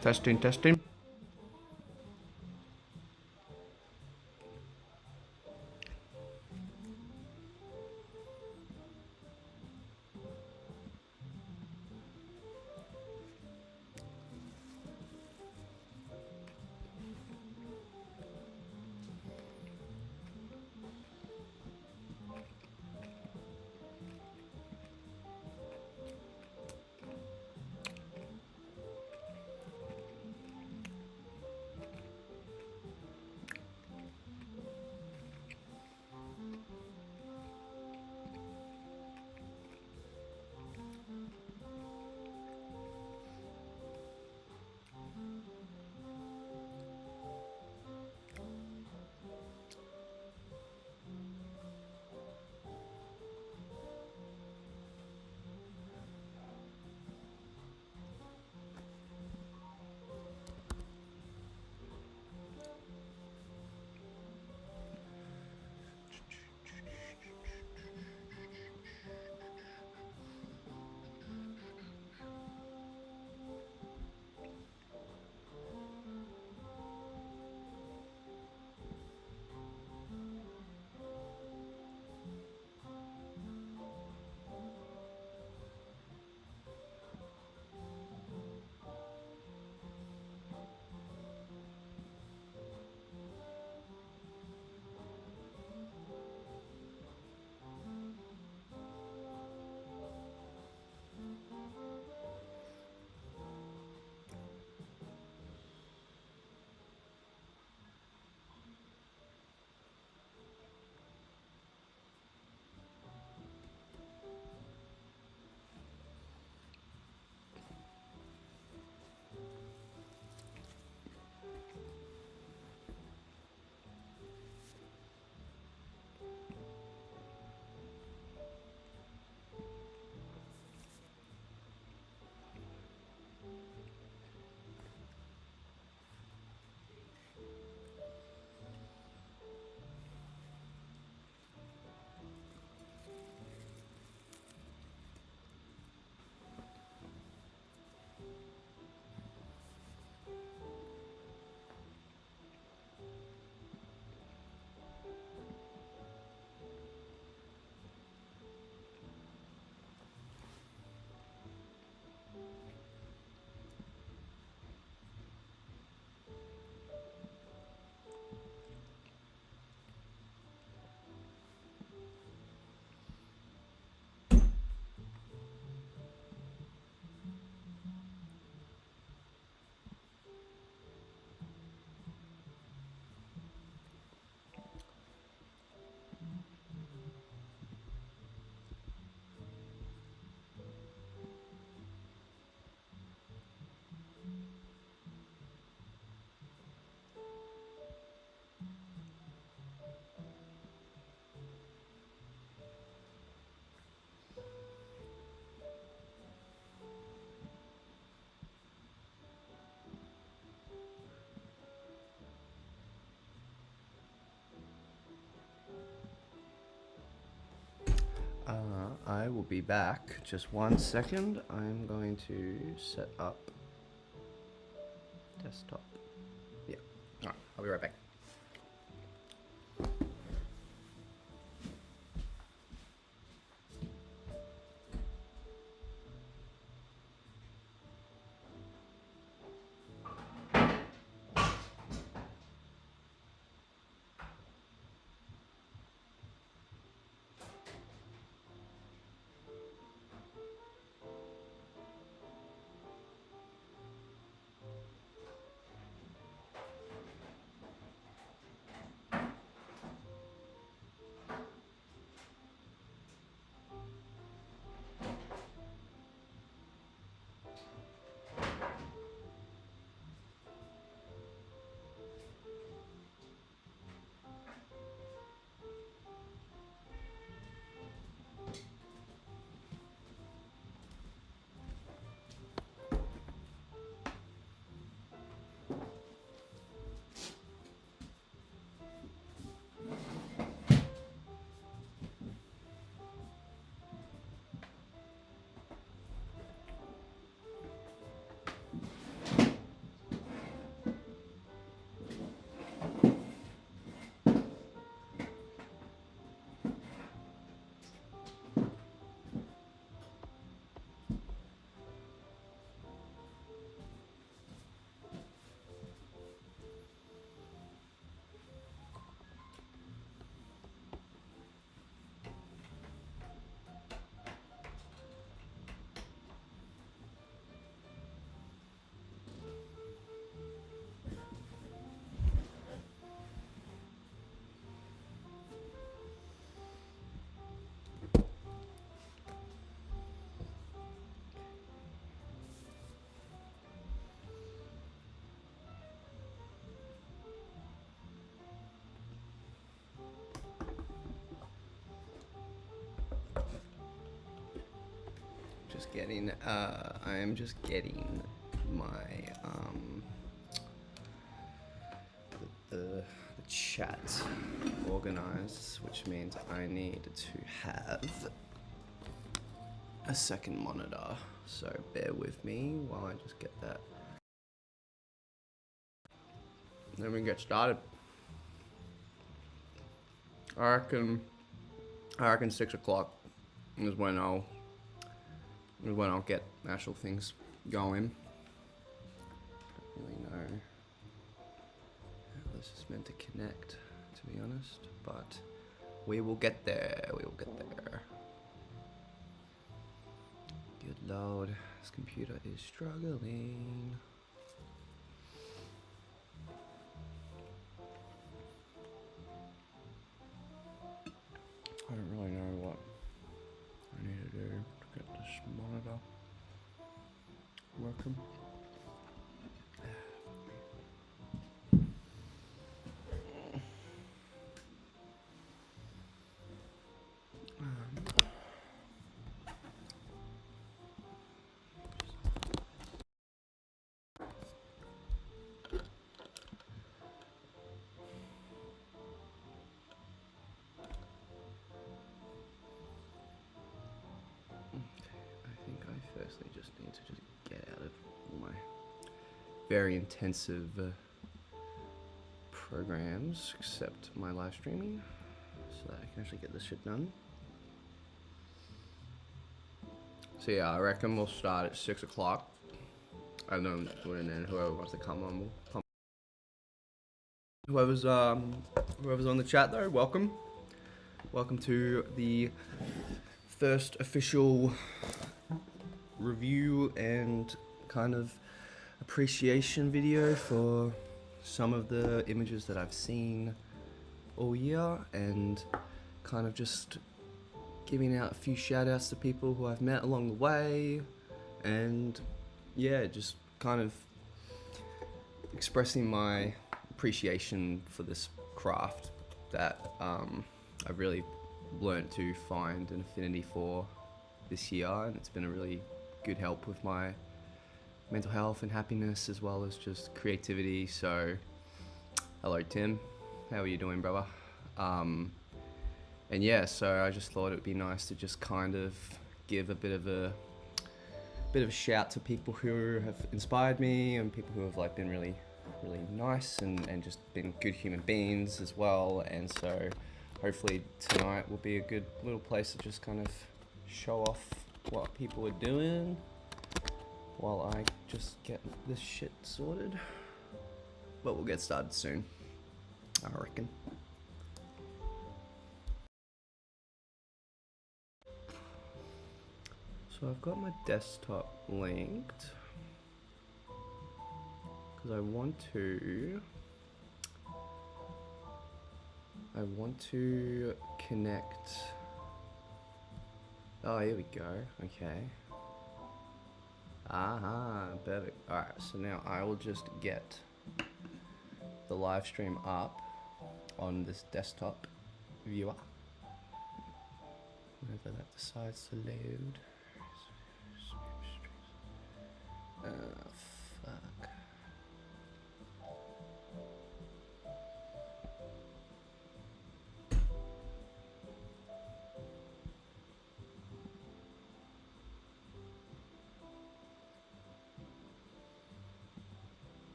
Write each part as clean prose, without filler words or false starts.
Testing, testing. I will be back. Just 1 second. I'm going to set up desktop. Yeah. All right. I'll be right back. am just getting my the chat organized, which means I need to have a second monitor. So bear with me while I just get that. Then we get started. I reckon 6 o'clock is when I'll get actual things going. Don't really know how this is meant to connect, to be honest, but we will get there. We will get there. Good Lord, this computer is struggling. I don't really know what I need to do to get this monitor working. Firstly, just need to just get out of my very intensive programs, except my live streaming, so that I can actually get this shit done. So yeah, I reckon we'll start at 6 o'clock. And then whoever wants to come on will come. Whoever's on the chat though, welcome. Welcome to the first official review and kind of appreciation video for some of the images that I've seen all year, and kind of just giving out a few shout outs to people who I've met along the way, and yeah, just kind of expressing my appreciation for this craft that I've really learnt to find an affinity for this year, and it's been a really good help with my mental health and happiness, as well as just creativity. So hello Tim, how are you doing, brother? And yeah, so I just thought it would be nice to just kind of give a bit of a shout to people who have inspired me, and people who have like been really nice and just been good human beings as well. And so hopefully tonight will be a good little place to just kind of show off what people are doing while I just get this shit sorted. But we'll get started soon, I reckon. So I've got my desktop linked because I want to connect. Oh, here we go. Okay. Aha, perfect. Alright, so now I will just get the live stream up on this desktop viewer. Whenever that decides to load. Fuck.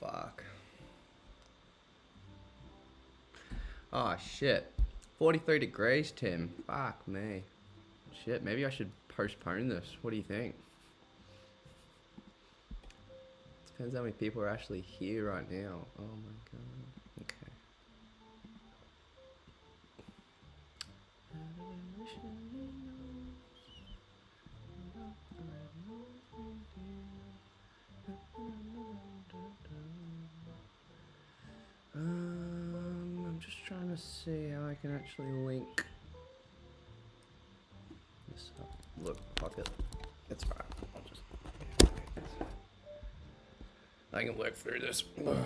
Fuck. Oh shit. 43 degrees, Tim. Fuck me. Shit, maybe I should postpone this. What do you think? Depends how many people are actually here right now. Oh my god. Okay. I'm just trying to see how I can actually link this up. Look, fuck it. It's fine. I'll just. I can work through this. Ugh.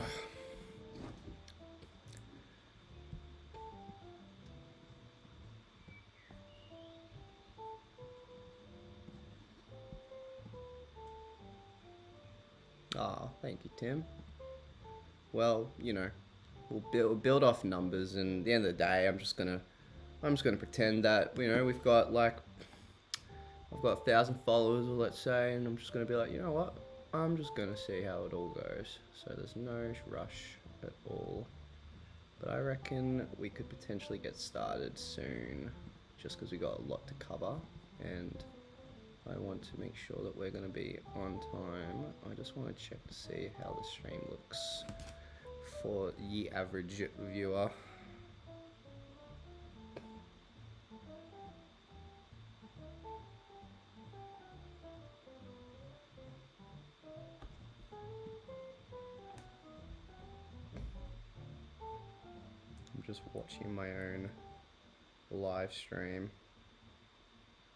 Ah, thank you, Tim. Well, we'll build off numbers, and at the end of the day, I'm just gonna pretend that we've got like I've got 1,000 followers, or let's say, and I'm just gonna be like, you know what? I'm just gonna see how it all goes. So there's no rush at all. But I reckon we could potentially get started soon, just because we got a lot to cover, and I want to make sure that we're gonna be on time. I just want to check to see how the stream looks for the average viewer. I'm just watching my own live stream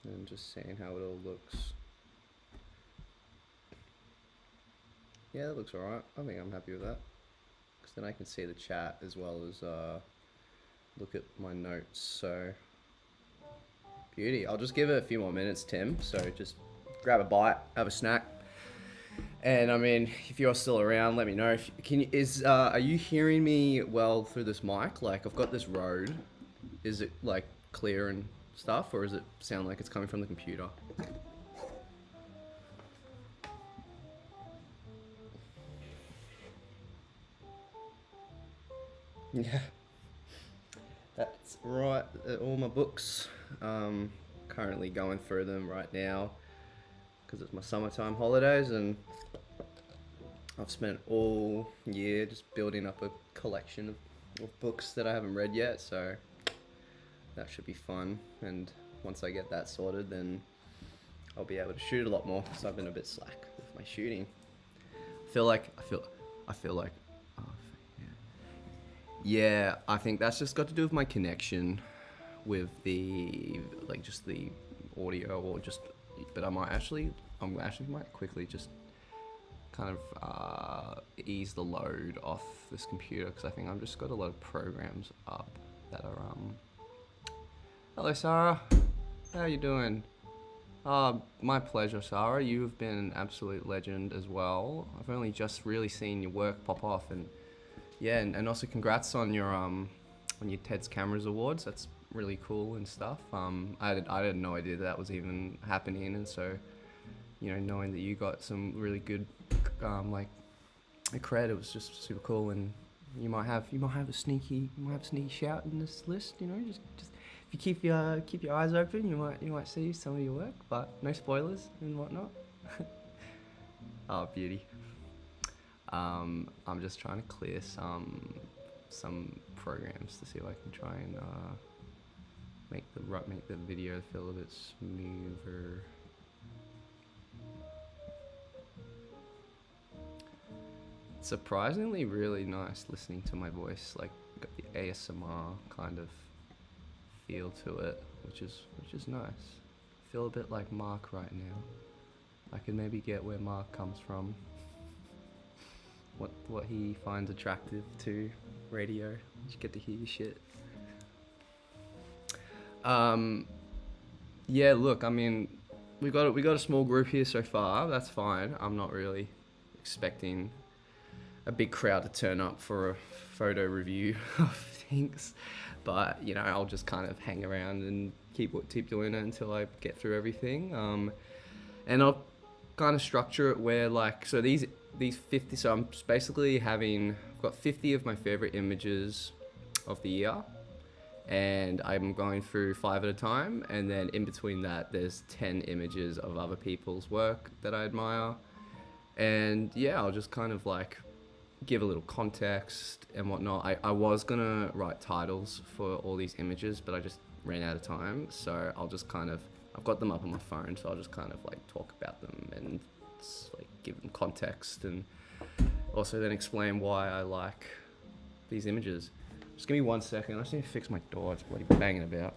and just seeing how it all looks. Yeah, that looks alright. I think I'm happy with that, because then I can see the chat as well as look at my notes. So beauty. I'll just give it a few more minutes, Tim, so just grab a bite, have a snack, and I mean, if you're still around, let me know. Are you hearing me well through this mic? Like, I've got this Rode. Is it like clear and stuff, or does it sound like it's coming from the computer? Yeah, that's right. All my books. Currently going through them right now because it's my summertime holidays, and I've spent all year just building up a collection of books that I haven't read yet. So that should be fun. And once I get that sorted, then I'll be able to shoot a lot more, because I've been a bit slack with my shooting. I feel like. Oh, yeah, I think that's just got to do with my connection with the just the audio, or just. But I'm actually might quickly just kind of ease the load off this computer, because I think I've just got a lot of programs up that are Hello, Sarah. How you doing? My pleasure, Sarah. You've been an absolute legend as well. I've only just really seen your work pop off, and yeah, and also congrats on your Ted's Cameras Awards. That's really cool and stuff. I had no idea that was even happening, and so knowing that you got some really good cred, it was just super cool. And you might have a sneaky shout in this list. Just if you keep your eyes open, you might see some of your work, but no spoilers and whatnot. Oh, beauty. I'm just trying to clear some programs to see if I can try and make the video feel a bit smoother. It's surprisingly really nice listening to my voice, like got the ASMR kind of feel to it, which is nice. I feel a bit like Mark right now. I can maybe get where Mark comes from. What he finds attractive to radio. You get to hear your shit. Yeah, look, I mean, we got a small group here so far. That's fine. I'm not really expecting a big crowd to turn up for a photo review of things, but I'll just kind of hang around and keep doing it until I get through everything. And I'll kind of structure it where, like, so these 50. So I'm basically I've got 50 of my favorite images of the year, and I'm going through 5 at a time, and then in between that there's 10 images of other people's work that I admire. And yeah, I'll just kind of like give a little context and whatnot. I was gonna write titles for all these images, but I just ran out of time, so I'll just I've got them up on my phone, so I'll just kind of like talk about them and like give them context, and also then explain why I like these images. Just give me 1 second. I just need to fix my door. It's bloody banging about.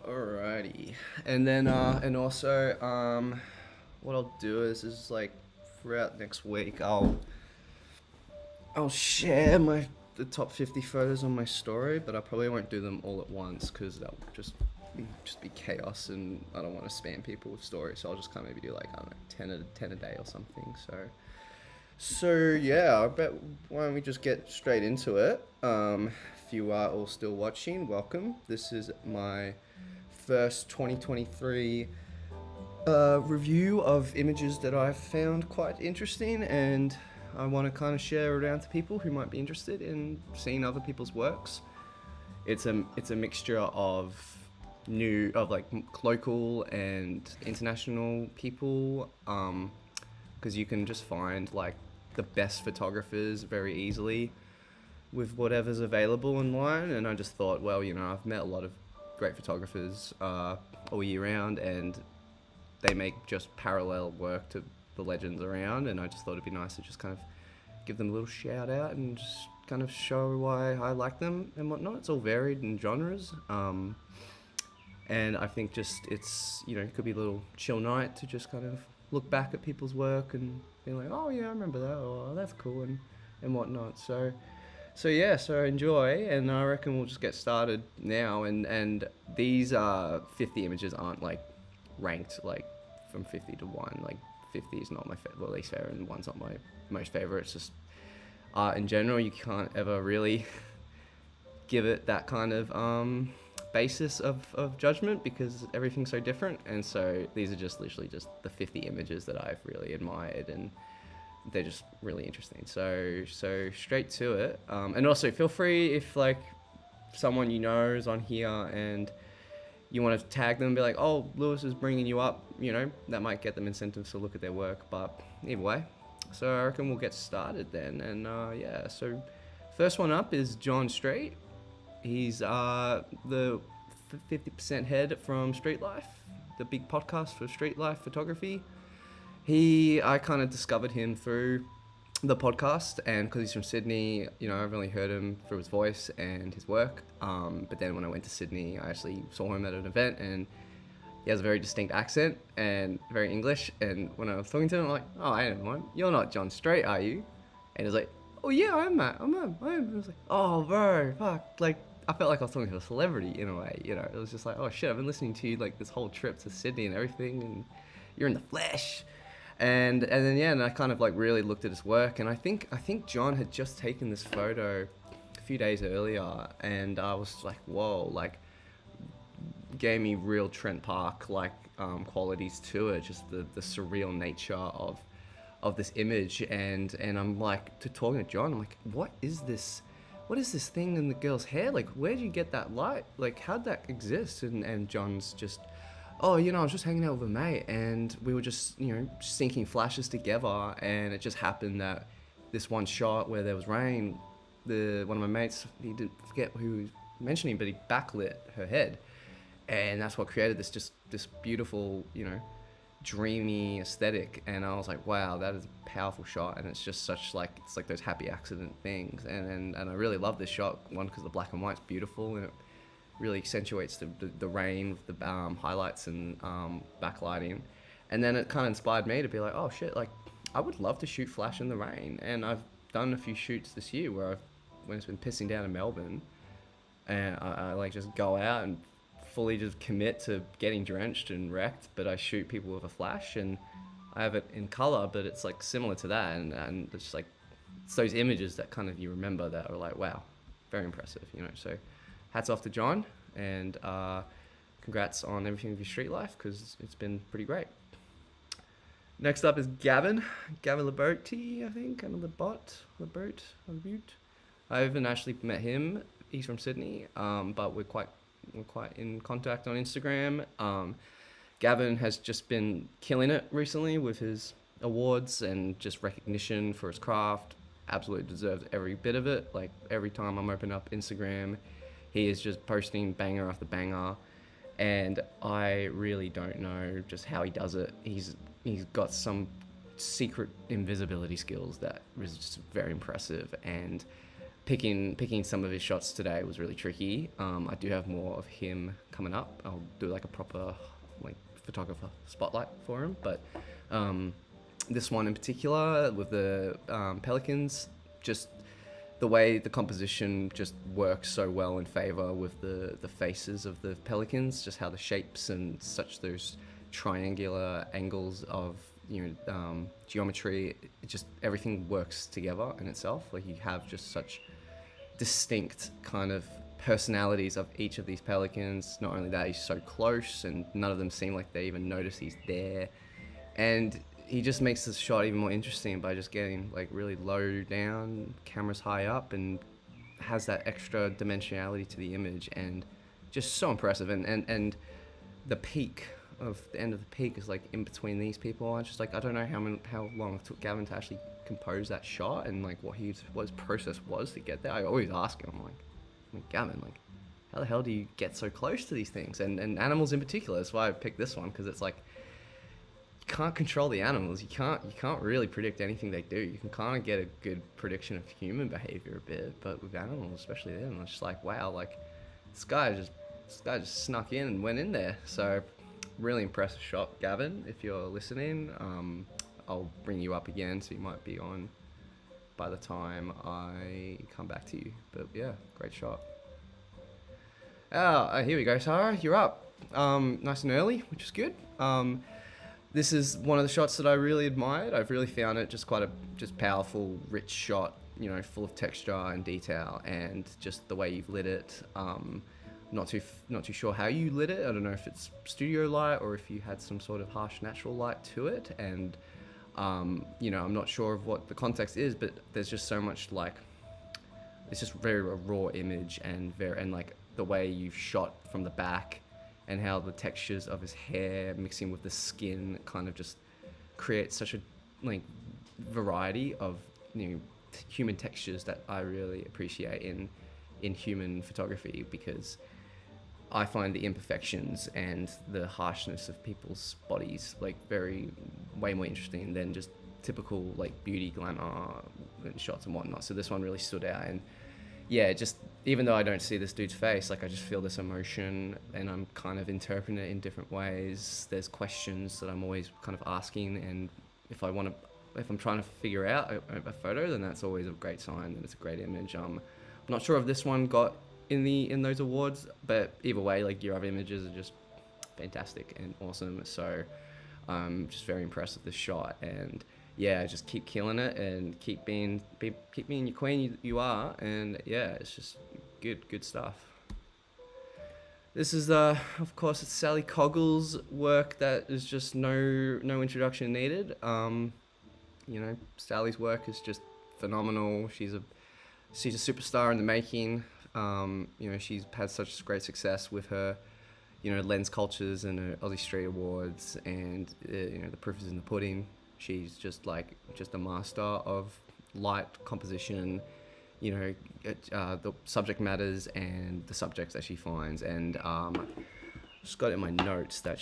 Alrighty, and then and also what I'll do is like throughout next week I'll I'll share the top 50 photos on my story, but I probably won't do them all at once because that'll just be chaos, and I don't want to spam people with stories. So I'll just kind of maybe do like, I don't know, 10 a day or something. So yeah, I bet why don't we just get straight into it? If you are all still watching, welcome. This is my first 2023 review of images that I've found quite interesting, and I want to kind of share around to people who might be interested in seeing other people's works. It's a mixture of like local and international people, because you can just find like the best photographers very easily with whatever's available online. And I just thought, well, I've met a lot of great photographers all year round, and they make just parallel work to the legends around, and I just thought it'd be nice to just kind of give them a little shout out and just kind of show why I like them and whatnot. It's all varied in genres, and I think just it's it could be a little chill night to just kind of look back at people's work and be like, oh yeah, I remember that, or oh, that's cool, and whatnot. So yeah, so enjoy, and I reckon we'll just get started now. And these 50 images aren't like ranked like from 50 to 1. Like 50 is not my least favorite, and 1's not my most favorite. It's just art in general. You can't ever really give it that kind of basis of judgment because everything's so different. And so these are just literally just the 50 images that I've really admired, and they're just really interesting. So straight to it. And also feel free if like someone you know is on here and you want to tag them and be like, oh, Lewis is bringing you up, that might get them incentives to look at their work. But either way, so I reckon we'll get started then. And yeah, so first one up is John Street. He's the 50% head from Street Life, the big podcast for street life photography. I kind of discovered him through the podcast, and because he's from Sydney, I've only heard him through his voice and his work. But then when I went to Sydney, I actually saw him at an event, and he has a very distinct accent and very English. And when I was talking to him, I'm like, oh, I don't know, you're not John Straight, are you? And he's like, oh yeah, I am, Matt. I was like, oh bro, fuck, like I felt like I was talking to a celebrity in a way. It was just like, oh shit, I've been listening to you like this whole trip to Sydney and everything, and you're in the flesh. And then yeah, and I kind of like really looked at his work, and I think John had just taken this photo a few days earlier, and I was like, whoa, like gave me real Trent Park like qualities to it, just the surreal nature of this image. And I'm like talking to John, I'm like, what is this thing in the girl's hair? Like, where do you get that light? Like, how'd that exist? And John's just, oh, I was just hanging out with a mate, and we were just, syncing flashes together, and it just happened that this one shot where there was rain, one of my mates, he didn't forget who he was mentioning, but he backlit her head, and that's what created this beautiful, dreamy aesthetic. And I was like, wow, that is a powerful shot, and it's just such like, it's like those happy accident things, and I really love this shot, one, because the black and white's beautiful, and it really accentuates the rain with the highlights and backlighting. And then it kind of inspired me to be like, oh shit, like I would love to shoot flash in the rain. And I've done a few shoots this year where when it's been pissing down in Melbourne, and I like just go out and fully just commit to getting drenched and wrecked, but I shoot people with a flash, and I have it in color, but it's like similar to that, and it's like, it's those images that kind of you remember that are like, wow, very impressive, so hats off to John, and congrats on everything with your street life, because it's been pretty great. Next up is Gavin Liberti, I think, Gavin Lebert. I haven't actually met him. He's from Sydney, but we're quite in contact on Instagram. Gavin has just been killing it recently with his awards and just recognition for his craft. Absolutely deserves every bit of it. Like, every time I'm opening up Instagram, he is just posting banger after banger, and I really don't know just how he does it. He's got some secret invisibility skills that is just very impressive, and picking some of his shots today was really tricky. I do have more of him coming up. I'll do like a proper like photographer spotlight for him, but this one in particular with the pelicans, just the way the composition just works so well in favor with the faces of the pelicans, just how the shapes and such those triangular angles of geometry, it just everything works together in itself. Like you have just such distinct kind of personalities of each of these pelicans. Not only that, he's so close and none of them seem like they even notice he's there, and he just makes this shot even more interesting by just getting like really low down, cameras high up, and has that extra dimensionality to the image, and just so impressive. And the peak of the end of the peak is like in between these people. I just like, I don't know how long it took Gavin to actually compose that shot, and like what his process was to get there. I always ask him, I'm like Gavin, like how the hell do you get so close to these things, and animals in particular? That's why I picked this one, because it's like you can't control the animals. You can't really predict anything they do. You can kind of get a good prediction of human behavior a bit, but with animals, especially them, it's just like, wow, like this guy just snuck in and went in there. So really impressive shot, Gavin. If you're listening, I'll bring you up again, so you might be on by the time I come back to you. But yeah, great shot. Here we go, Sarah, you're up. Nice and early, which is good. This is one of the shots that I really admired. I've really found it just quite a powerful, rich shot, you know, full of texture and detail, and just the way you've lit it. Not too sure how you lit it. I don't know if it's studio light or if you had some sort of harsh natural light to it. And you know, I'm not sure of what the context is, but there's just so much, like, it's just very a raw image, and like the way you've shot from the back, and how the textures of his hair mixing with the skin kind of just creates such a like variety of, you know, human textures that I really appreciate in human photography, because I find the imperfections and the harshness of people's bodies like way more interesting than just typical like beauty glamour and shots and whatnot. So this one really stood out, and yeah, just even though I don't see this dude's face, like I just feel this emotion, and I'm kind of interpreting it in different ways. There's questions that I'm always kind of asking, and if I'm trying to figure out a photo, then that's always a great sign that it's a great image. I'm not sure if this one got in those awards, but either way, like your other images are just fantastic and awesome. So just very impressed with this shot, and yeah, just keep killing it and keep being your queen you are, and yeah, it's just good stuff. This is of course, it's Sally Coggle's work that is just no introduction needed. You know, Sally's work is just phenomenal. She's a superstar in the making. You know, she's had such great success with her, you know, lens cultures and her Aussie Street Awards, and you know, the proof is in the pudding. She's just a master of light composition, you know, the subject matters and the subjects that she finds. And just got in my notes that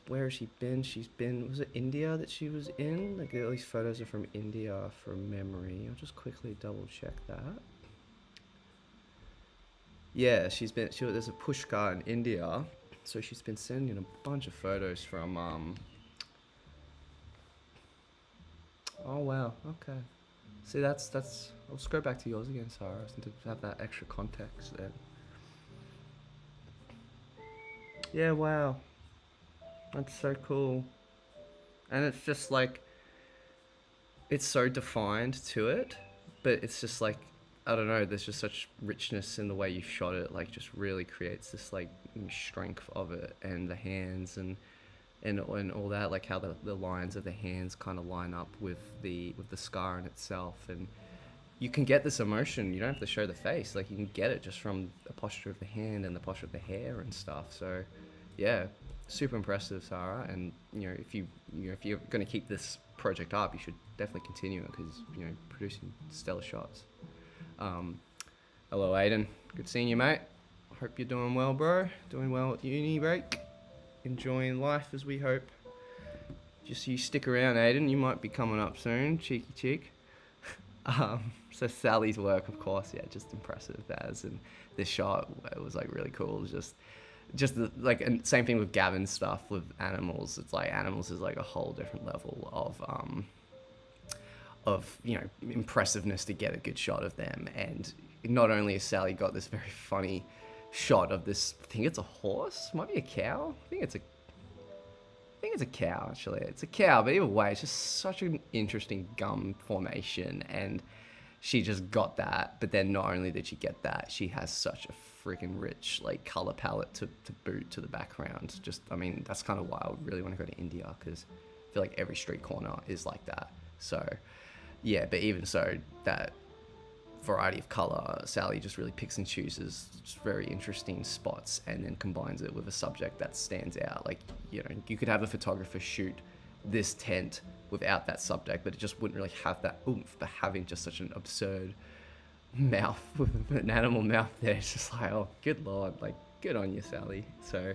where has she been? Was it India that she was in? Like, all these photos are from India from memory. I'll just quickly double check that. Yeah, there's a Pushkar in India, so she's been sending a bunch of photos from oh wow, okay. See, that's I'll scroll back to yours again, Sarah, to have that extra context there. Yeah, wow. That's so cool. And it's just like, it's so defined to it, but it's just like, I don't know, there's just such richness in the way you shot it, like just really creates this like strength of it, and the hands and all that, like how the lines of the hands kind of line up with the scar in itself, and you can get this emotion. You don't have to show the face, like you can get it just from the posture of the hand and the posture of the hair and stuff. So yeah, super impressive, Sarah. And you know, if you're going to keep this project up, you should definitely continue it, because you know, producing stellar shots. Hello Aiden, good seeing you, mate. Hope you're doing well, bro. Doing well at uni break, enjoying life as we hope. Just you stick around, Aiden, you might be coming up soon, cheeky cheek. So Sally's work, of course, yeah, just impressive as, and this shot, it was like really cool. Just like, and same thing with Gavin's stuff with animals. It's like animals is like a whole different level of impressiveness to get a good shot of them. And not only has Sally got this very funny shot of this, I think it's a horse, might be a cow. I think it's a cow, actually. It's a cow, but either way, it's just such an interesting gum formation, and she just got that. But then not only did she get that, she has such a freaking rich like color palette to boot to the background. Just, I mean, that's kind of why I really want to go to India, because I feel like every street corner is like that. So yeah, but even so, that variety of color, Sally just really picks and chooses just very interesting spots and then combines it with a subject that stands out. Like, you could have a photographer shoot this tent without that subject, but it just wouldn't really have that oomph. But having just such an absurd mouth with an animal mouth there, it's just like, oh, good lord, like, good on you, Sally. So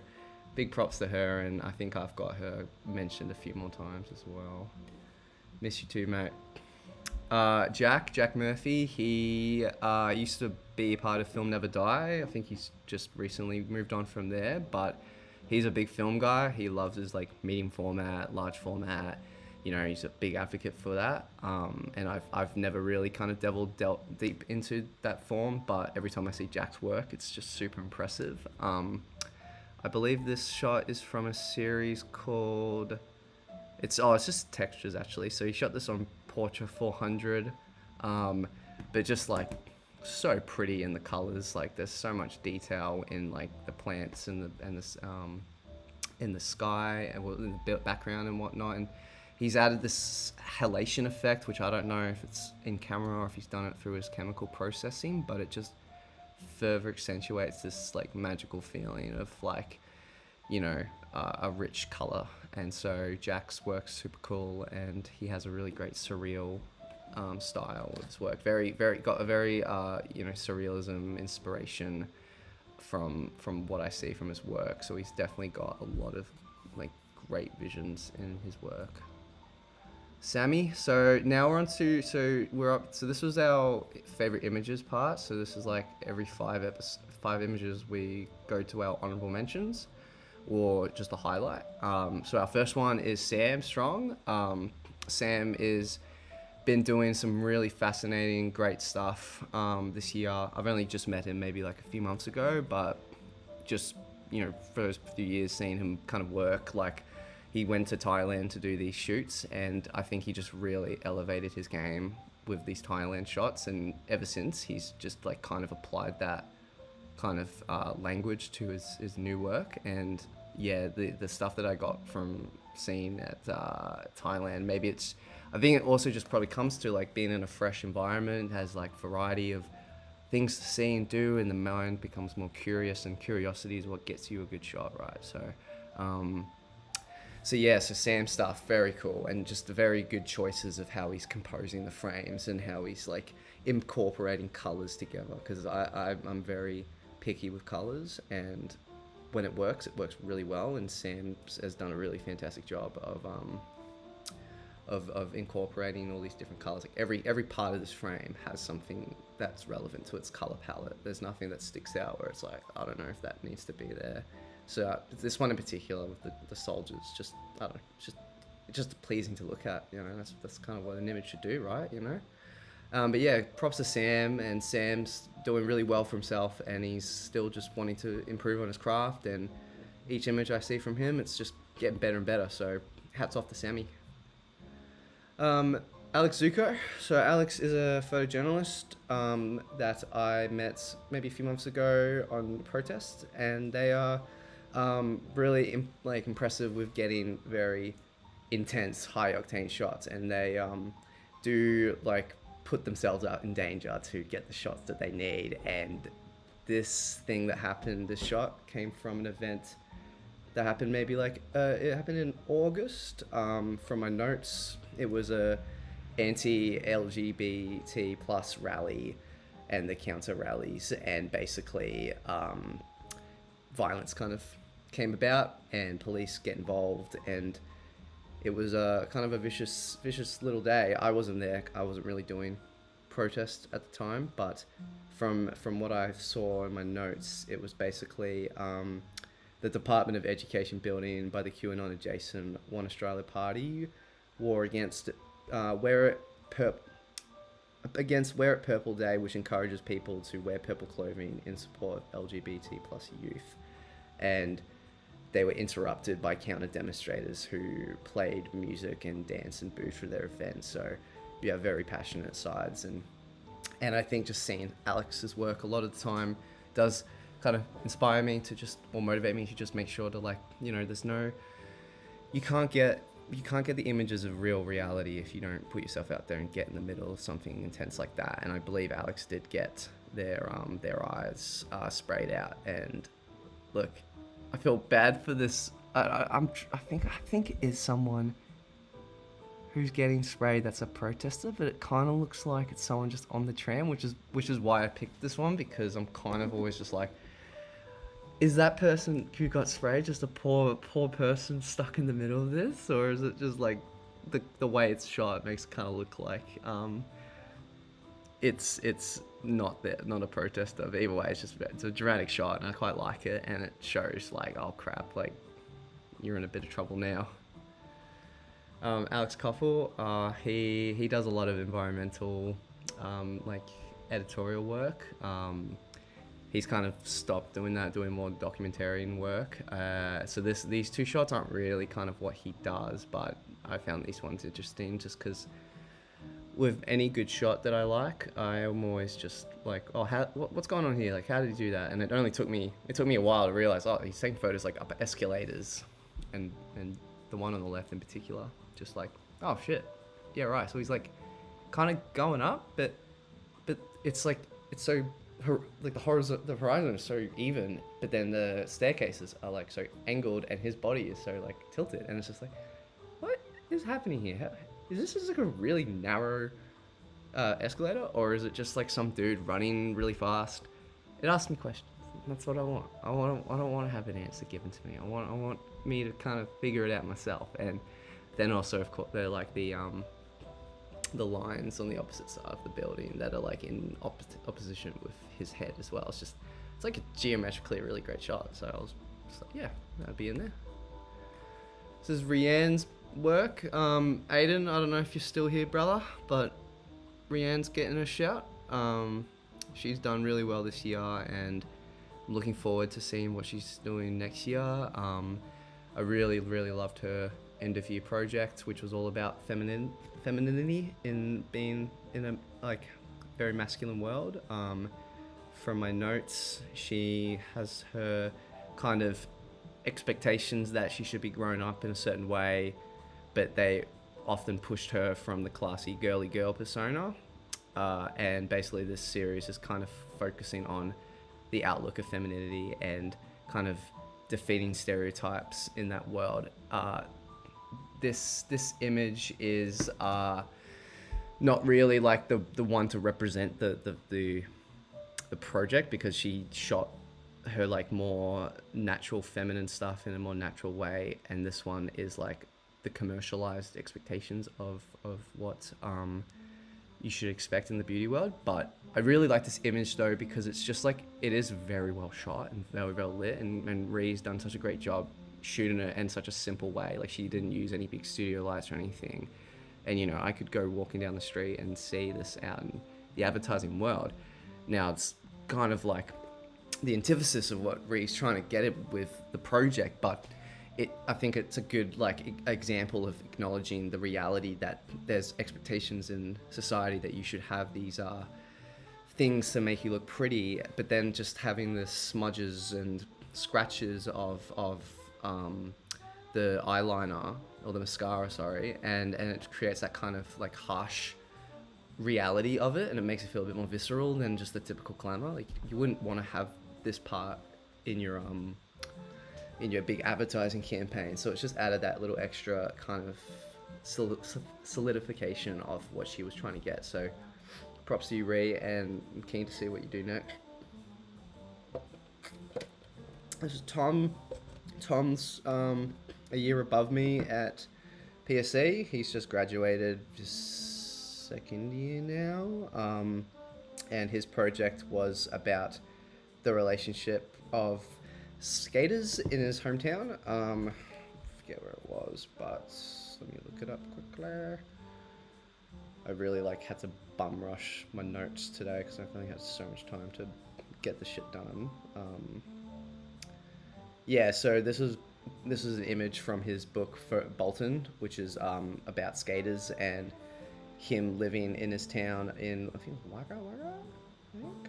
big props to her, and I think I've got her mentioned a few more times as well. Miss you too, mate. Jack Murphy, he used to be part of Film Never Die. I think he's just recently moved on from there, but he's a big film guy. He loves his like medium format, large format. He's a big advocate for that. And I've never really kind of dealt deep into that form, but every time I see Jack's work, it's just super impressive. I believe this shot is from a series called... It's just textures, actually. So he shot this on Portra 400, but just like so pretty in the colors. Like there's so much detail in like the plants and in the sky and in the background and whatnot. And he's added this halation effect, which I don't know if it's in camera or if he's done it through his chemical processing, but it just further accentuates this like magical feeling of like, a rich color. And so Jack's work's super cool, and he has a really great surreal style with his work. Got a very surrealism inspiration from what I see from his work. So he's definitely got a lot of like great visions in his work. Sammy, so now we're on to, so this was our favorite images part. So this is like every 5 images we go to our honorable mentions, or just a highlight. So our first one is Sam Strong. Sam is been doing some really fascinating, great stuff this year. I've only just met him maybe like a few months ago, but just, for those few years seeing him kind of work, like he went to Thailand to do these shoots, and I think he just really elevated his game with these Thailand shots, and ever since he's just like kind of applied that kind of language to his new work. And yeah, the stuff that I got from seeing at Thailand, I think it also just probably comes to like being in a fresh environment, has like variety of things to see and do, and the mind becomes more curious, and curiosity is what gets you a good shot, right? So Sam's stuff, very cool, and just very good choices of how he's composing the frames and how he's like incorporating colors together, because I'm very picky with colors, and when it works really well, and Sam has done a really fantastic job of incorporating all these different colors. Like every part of this frame has something that's relevant to its color palette. There's nothing that sticks out where it's like, I don't know if that needs to be there. So this one in particular with the soldiers, just, I don't know, it's just pleasing to look at, that's kind of what an image should do, right? But yeah, props to Sam, and Sam's doing really well for himself, and he's still just wanting to improve on his craft, and each image I see from him, it's just getting better and better. So hats off to Sammy. Alex Zuko. So Alex is a photojournalist that I met maybe a few months ago on protest, and they are really impressive with getting very intense, high octane shots, and they do like put themselves out in danger to get the shots that they need. And this shot came from an event that happened maybe it happened in August. From my notes, it was a anti-LGBT plus rally and the counter rallies, and basically violence kind of came about and police get involved, and it was a kind of a vicious little day. I wasn't there. I wasn't really doing protest at the time, but from what I saw in my notes, it was basically the Department of Education building by the QAnon adjacent One Australia Party war against where against Wear It Purple Day, which encourages people to wear purple clothing in support of LGBT plus youth. And they were interrupted by counter demonstrators who played music and dance and booed for their event. So you have very passionate sides, and I think just seeing Alex's work a lot of the time does kind of inspire me to just, or motivate me to just make sure to, like, you know, there's no, you can't get the images of real reality if you don't put yourself out there and get in the middle of something intense like that. And I believe Alex did get their eyes sprayed out. And look, I feel bad for this. I think it is someone who's getting sprayed that's a protester, but it kind of looks like it's someone just on the tram, which is why I picked this one, because I'm kind of always just like, is that person who got sprayed just a poor person stuck in the middle of this, or is it just like the way it's shot makes it kind of look like it's not a protester? But either way, it's a dramatic shot, and I quite like it, and it shows like, oh crap, like you're in a bit of trouble now. Alex Koffel, he does a lot of environmental like editorial work. He's kind of stopped doing that, doing more documentarian work. So these two shots aren't really kind of what he does, but I found these ones interesting just because with any good shot that I like, I am always just like, oh, what's going on here? Like, how did he do that? And it took me a while to realize, oh, he's taking photos like up escalators, and the one on the left in particular, just like, oh shit, yeah, right. So he's like kind of going up, but it's like, it's so, like the horizon is so even, but then the staircases are like so angled, and his body is so like tilted, and it's just like, what is happening here? Is this just like a really narrow escalator, or is it just like some dude running really fast? It asks me questions. That's what I want. I don't want to have an answer given to me. I want me to kind of figure it out myself. And then also, of course, they're like the lines on the opposite side of the building that are like in opposition with his head as well. It's like a geometrically really great shot. So I was just like, yeah, that'd be in there. This is Rianne's work. Aiden, I don't know if you're still here, brother, but Rianne's getting a shout. She's done really well this year, and I'm looking forward to seeing what she's doing next year. I really loved her end of year project, which was all about femininity in being in a like very masculine world. From my notes, she has her kind of expectations that she should be grown up in a certain way, but they often pushed her from the classy girly girl persona. And basically this series is kind of focusing on the outlook of femininity and kind of defeating stereotypes in that world. This image is not really like the one to represent the project, because she shot her like more natural feminine stuff in a more natural way, and this one is like the commercialized expectations of what you should expect in the beauty world. But I really like this image though, because it's just like, it is very well shot and very well lit, and Ree's done such a great job shooting it in such a simple way. Like, she didn't use any big studio lights or anything, and you know, I could go walking down the street and see this out in the advertising world. Now it's kind of like the antithesis of what Ree's trying to get it with the project, but I think it's a good like example of acknowledging the reality that there's expectations in society that you should have these things to make you look pretty, but then just having the smudges and scratches of the eyeliner or the mascara, sorry, and it creates that kind of like harsh reality of it, and it makes it feel a bit more visceral than just the typical glamour. Like, you wouldn't want to have this part in your big advertising campaign, so it's just added that little extra kind of solidification of what she was trying to get. So props to you, Ree, and I'm keen to see what you do next. This is Tom. Tom's a year above me at PSE. He's just graduated, just second year now, and his project was about the relationship of skaters in his hometown. I forget where it was, but let me look it up quickly. I really like had to bum rush my notes today because I only had so much time to get the shit done. Yeah, so this is an image from his book for Bolton, which is about skaters and him living in his town in, I think, Wagga Wagga, I think.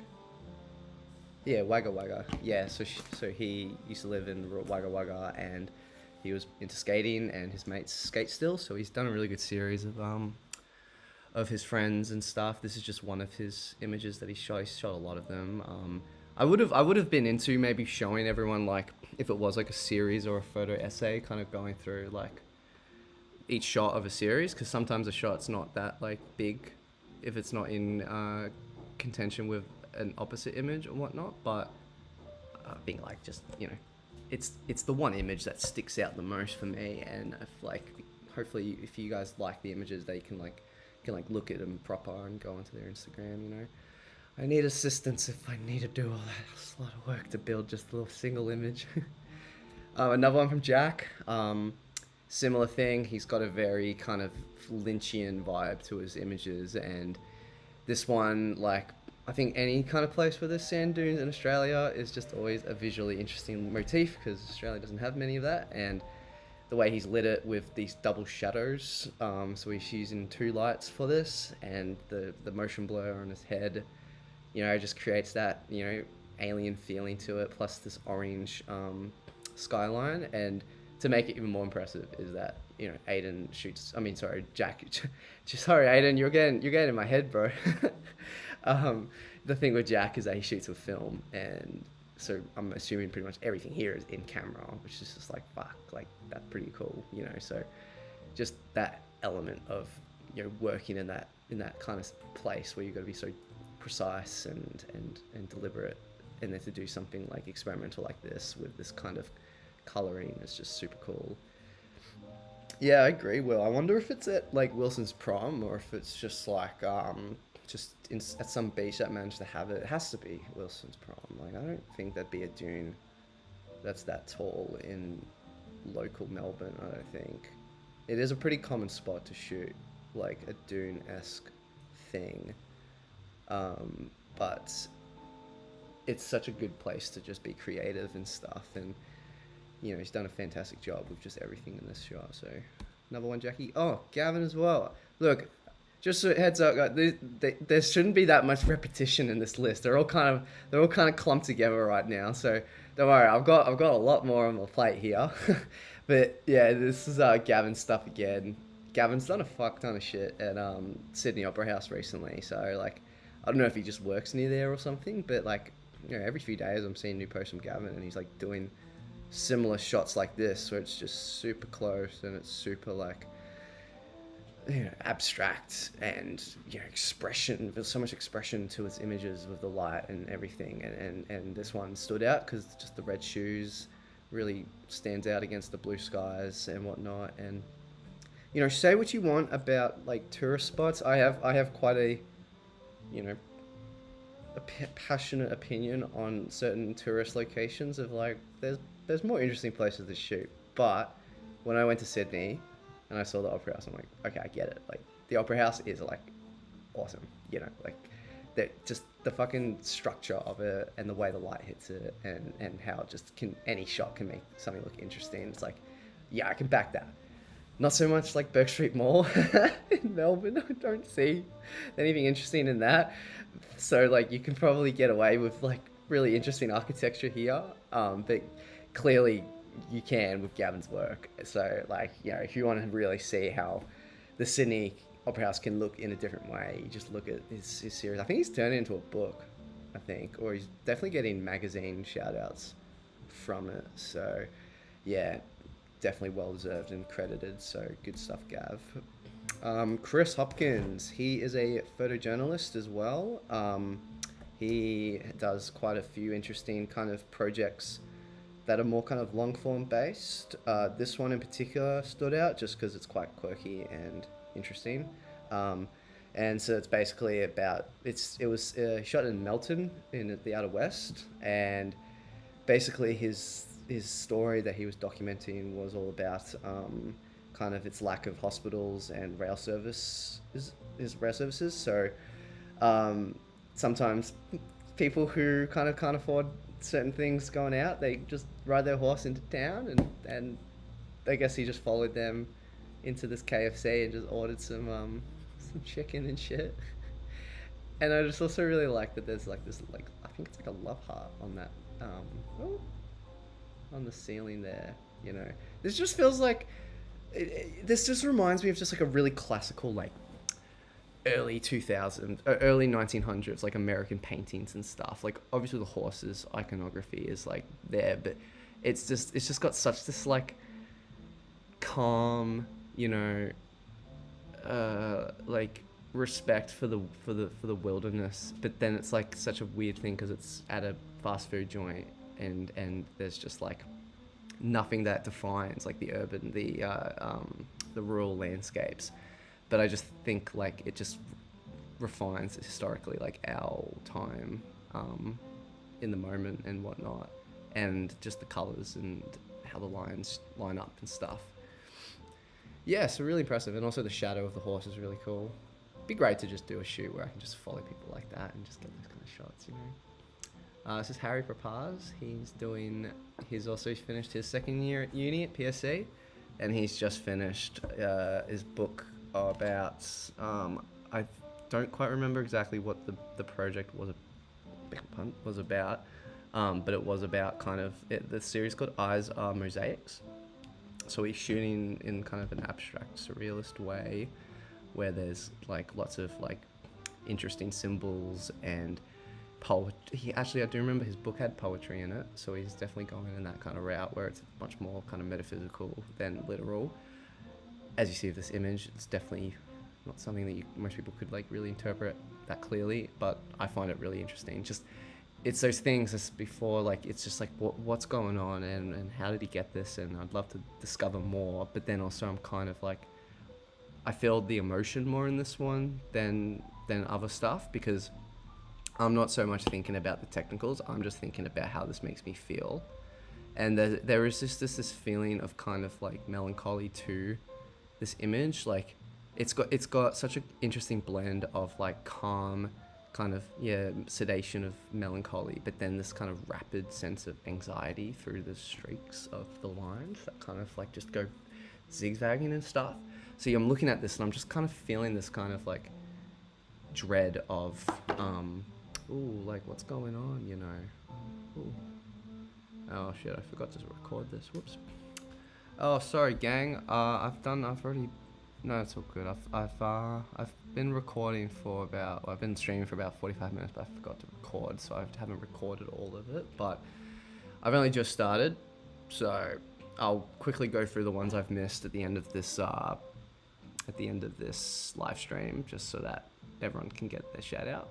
Yeah, Wagga Wagga. Yeah, so he used to live in Wagga Wagga, and he was into skating, and his mates skate still. So he's done a really good series of his friends and stuff. This is just one of his images that he shot. He shot a lot of them. I would have been into maybe showing everyone, like, if it was like a series or a photo essay, kind of going through like each shot of a series, because sometimes a shot's not that like big if it's not in contention with an opposite image or whatnot. But being like, just, it's the one image that sticks out the most for me, and if like hopefully if you guys like the images, they can look at them proper and go onto their Instagram. I need assistance if I need to do all that. It's a lot of work to build just a little single image. Another one from Jack. Similar thing. He's got a very kind of Lynchian vibe to his images, and this one, like, I think any kind of place where there's sand dunes in Australia is just always a visually interesting motif, because Australia doesn't have many of that. And the way he's lit it with these double shadows, so he's using two lights for this, and the motion blur on his head, just creates that, alien feeling to it, plus this orange skyline. And to make it even more impressive is that, Aiden shoots, Jack, sorry, Aiden, you're getting in my head, bro. The thing with Jack is that he shoots with film, and so I'm assuming pretty much everything here is in camera, which is just like, fuck, like, that's pretty cool, so just that element of, working in that kind of place where you've got to be so precise and deliberate, and then to do something like experimental like this with this kind of coloring is just super cool. Yeah, I agree, Will. I wonder if it's at like Wilson's prom, or if it's just like at some beach that managed to have it. It has to be Wilson's prom. Like, I don't think there'd be a dune that's that tall in local Melbourne. I don't think. It is a pretty common spot to shoot like a dune-esque thing, but it's such a good place to just be creative and stuff. And he's done a fantastic job with just everything in this shot. So another one, Jackie. Oh, Gavin as well. Look, just a heads up, guys, there shouldn't be that much repetition in this list. They're all kind of clumped together right now. So don't worry, I've got a lot more on my plate here. But yeah, this is Gavin's stuff again. Gavin's done a fuck ton of shit at Sydney Opera House recently. So like, I don't know if he just works near there or something, but like, every few days I'm seeing new posts from Gavin, and he's like doing similar shots like this, where it's just super close and it's super like, abstract, and expression. There's so much expression to its images with the light and everything, and this one stood out because just the red shoes really stands out against the blue skies and whatnot. And say what you want about like tourist spots. I have quite a passionate opinion on certain tourist locations of like, there's more interesting places to shoot. But when I went to Sydney and I saw the Opera House, I'm like, okay, I get it. Like, the Opera House is like awesome, like just the fucking structure of it and the way the light hits it, and how just any shot can make something look interesting. It's like, yeah, I can back that. Not so much like Bourke Street Mall in Melbourne. I don't see anything interesting in that. So like, you can probably get away with like really interesting architecture here, but clearly you can with Gavin's work. So like, if you want to really see how the Sydney Opera House can look in a different way, you just look at his series. I think he's turned it into a book, or he's definitely getting magazine shout outs from it. So yeah, definitely well deserved and credited. So good stuff, Gav. Chris Hopkins, he is a photojournalist as well. He does quite a few interesting kind of projects that are more kind of long form based. This one in particular stood out just because it's quite quirky and interesting. And so it's basically about, it was shot in Melton in the Outer West, and basically his story that he was documenting was all about kind of its lack of hospitals and rail service is rail services. So sometimes people who kind of can't afford certain things going out, they just ride their horse into town, and I guess he just followed them into this KFC and just ordered some chicken and shit. And I just also really like that there's like this, like, I think it's like a love heart on that oh, on the ceiling there. You know, this just feels like this just reminds me of just like a really classical, like, early 2000 early 1900s, like, American paintings and stuff. Like, obviously the horses iconography is like there, but it's just got such this like calm, you know, like, respect for the wilderness. But then it's like such a weird thing because it's at a fast food joint, and there's just like nothing that defines like the urban, the rural landscapes. But I just think like it just refines historically like our time in the moment and whatnot, and just the colors and how the lines line up and stuff. Yeah, so really impressive. And also the shadow of the horse is really cool. Be great to just do a shoot where I can just follow people like that and just get those kind of shots, you know. This is Harry Propaz. He's also finished his second year at uni at PSC, and he's just finished his book about, I don't quite remember exactly what the project was about, but it was about kind of, the series called Eyes Are Mosaics. So he's shooting in kind of an abstract surrealist way, where there's like lots of like interesting symbols and poetry. I do remember his book had poetry in it, so he's definitely going in that kind of route where it's much more kind of metaphysical than literal. As you see with this image, it's definitely not something that most people could like really interpret that clearly, but I find it really interesting. Just, it's those things as before, like, it's just like what's going on, and how did he get this, and I'd love to discover more. But then also I'm kind of like, I feel the emotion more in this one than other stuff, because I'm not so much thinking about the technicals, I'm just thinking about how this makes me feel. And there is just this feeling of kind of like melancholy to this image. Like, it's got such an interesting blend of like calm, kind of, yeah, sedation of melancholy, but then this kind of rapid sense of anxiety through the streaks of the lines that kind of like just go zigzagging and stuff. So I'm looking at this and I'm just kind of feeling this kind of like dread of ooh, like, what's going on, you know. Ooh. Oh shit, I forgot to record this. Whoops. Oh, sorry gang. I've already, no, it's all good. I've been recording for about, I've been streaming for about 45 minutes, but I forgot to record, so I haven't recorded all of it. But I've only just started, so I'll quickly go through the ones I've missed at the end of this live stream, just so that everyone can get their shout out.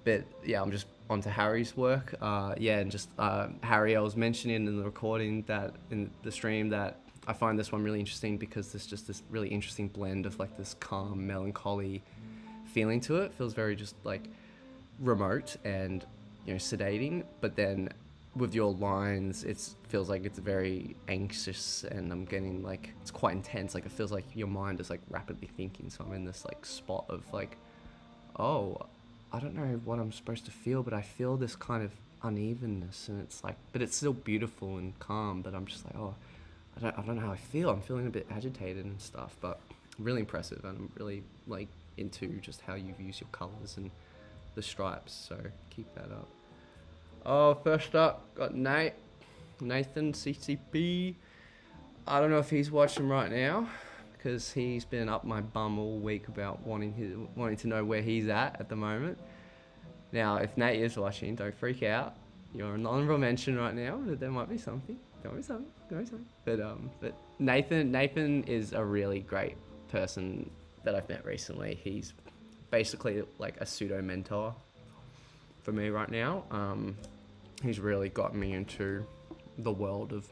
But yeah, I'm just onto Harry's work. And just Harry, I was mentioning in the recording that in the stream that I find this one really interesting because there's just this really interesting blend of like this calm, melancholy feeling to it. It feels very just like remote and, you know, sedating, but then with your lines, it feels like it's very anxious, and I'm getting like, it's quite intense. Like, it feels like your mind is like rapidly thinking. So I'm in this like spot of like, oh, I don't know what I'm supposed to feel, but I feel this kind of unevenness, and it's like, but it's still beautiful and calm, but I'm just like, oh, I don't know how I feel. I'm feeling a bit agitated and stuff, but really impressive, and I'm really like into just how you use your colors and the stripes, so keep that up. Oh, first up, got Nathan CCP. I don't know if he's watching right now, because he's been up my bum all week about wanting to know where he's at the moment. Now, if Nate is watching, don't freak out. You're an honorable mention right now, but there might be something. But Nathan is a really great person that I've met recently. He's basically like a pseudo mentor for me right now. He's really got me into the world of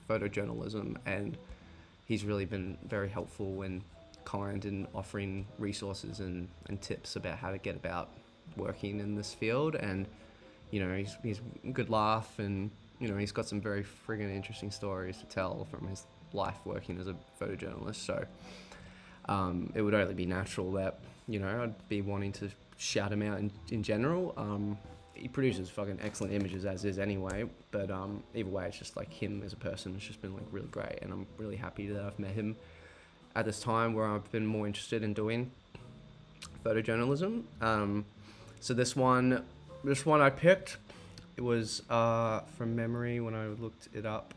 photojournalism, and he's really been very helpful and kind in offering resources and tips about how to get about working in this field. And, you know, he's a good laugh, and, you know, he's got some very friggin' interesting stories to tell from his life working as a photojournalist. So it would only be natural that, you know, I'd be wanting to shout him out in general. He produces fucking excellent images as is anyway, but either way, it's just like him as a person has just been like really great, and I'm really happy that I've met him at this time where I've been more interested in doing photojournalism. So this one I picked, it was from memory when I looked it up.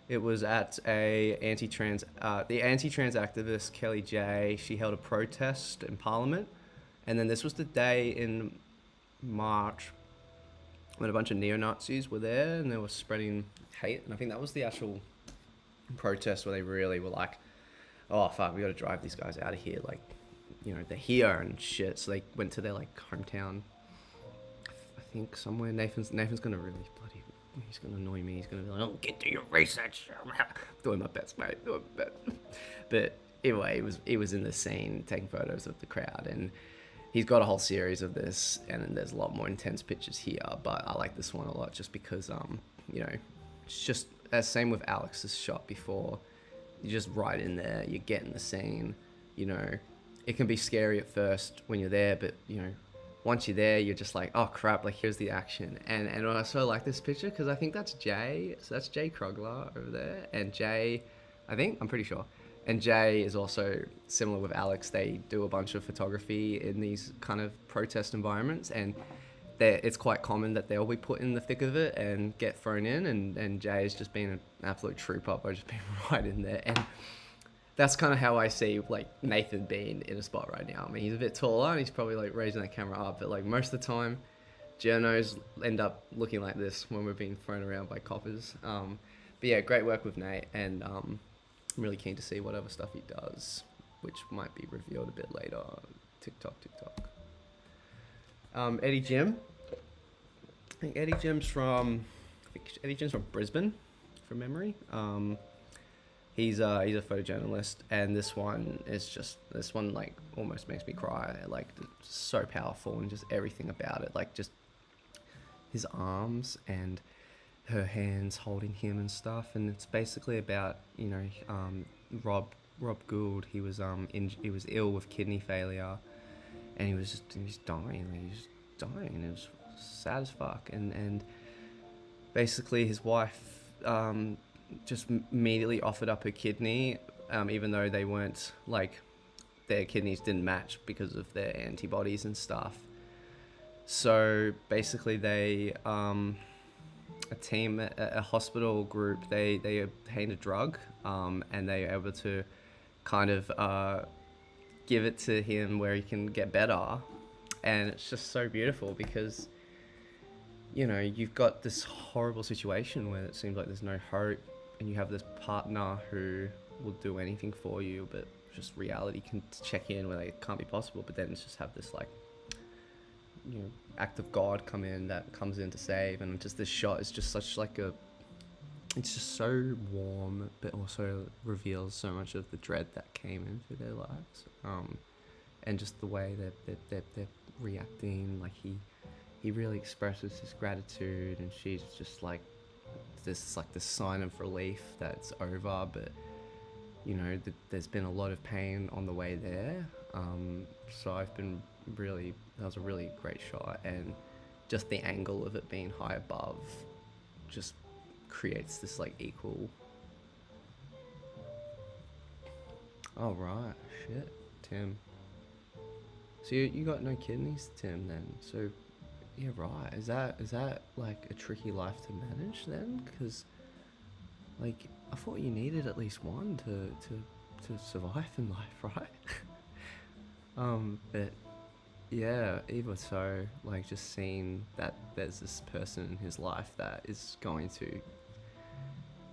It was at the anti-trans activist Kelly J. She held a protest in Parliament, and then this was the day in March when a bunch of neo-Nazis were there and they were spreading hate. And I think that was the actual protest where they really were like, oh fuck, we got to drive these guys out of here. Like, you know, they're here and shit. So they went to their like hometown, I think somewhere. Nathan's gonna really he's gonna annoy me. He's gonna be like, oh, get to your research. Doing my best, mate. Doing my best. But anyway, he was in the scene taking photos of the crowd, and he's got a whole series of this, and then there's a lot more intense pictures here, but I like this one a lot just because, you know, it's just as same with Alex's shot before. You're just right in there, you're getting the scene, you know. It can be scary at first when you're there, but, you know, once you're there, you're just like, oh crap, like here's the action. And I also like this picture because I think that's Jay, so that's Jay Krogler over there, and Jay, I'm pretty sure. And Jay is also similar with Alex. They do a bunch of photography in these kind of protest environments, and it's quite common that they'll be put in the thick of it and get thrown in, and Jay has just been an absolute trooper by just being right in there. And that's kind of how I see like Nathan being in a spot right now. I mean, he's a bit taller and he's probably like raising that camera up, but like most of the time, journos end up looking like this when we're being thrown around by coppers. But yeah, great work with Nate, and I'm really keen to see what other stuff he does, which might be revealed a bit later. TikTok. Eddie Jim. I think Eddie Jim's from Brisbane, from memory. He's a photojournalist, and this one like almost makes me cry. Like, it's so powerful, and just everything about it, like just his arms and her hands holding him and stuff. And it's basically about, you know, Rob Gould. He was ill with kidney failure, and he was dying. It was sad as fuck. And basically his wife just immediately offered up her kidney, even though they weren't, like, their kidneys didn't match because of their antibodies and stuff. So basically they a hospital group, they obtained a drug, and they were able to kind of give it to him where he can get better. And it's just so beautiful because, you know, you've got this horrible situation where it seems like there's no hope, and you have this partner who will do anything for you, but just reality can check in where it can't be possible. But then it's just have this, like, you know, act of God come in that comes in to save. And just this shot is just such like it's just so warm, but also reveals so much of the dread that came into their lives, and just the way that they're reacting. Like he really expresses his gratitude, and she's just like this sign of relief that it's over. But, you know, there's been a lot of pain on the way there. So that was a really great shot, and just the angle of it being high above just creates this like equal. Oh right, shit, Tim. So you got no kidneys, Tim, then? So yeah, right. Is that like a tricky life to manage then? Because, like, I thought you needed at least one to survive in life, right? But yeah, even so, like, just seeing that there's this person in his life that is going to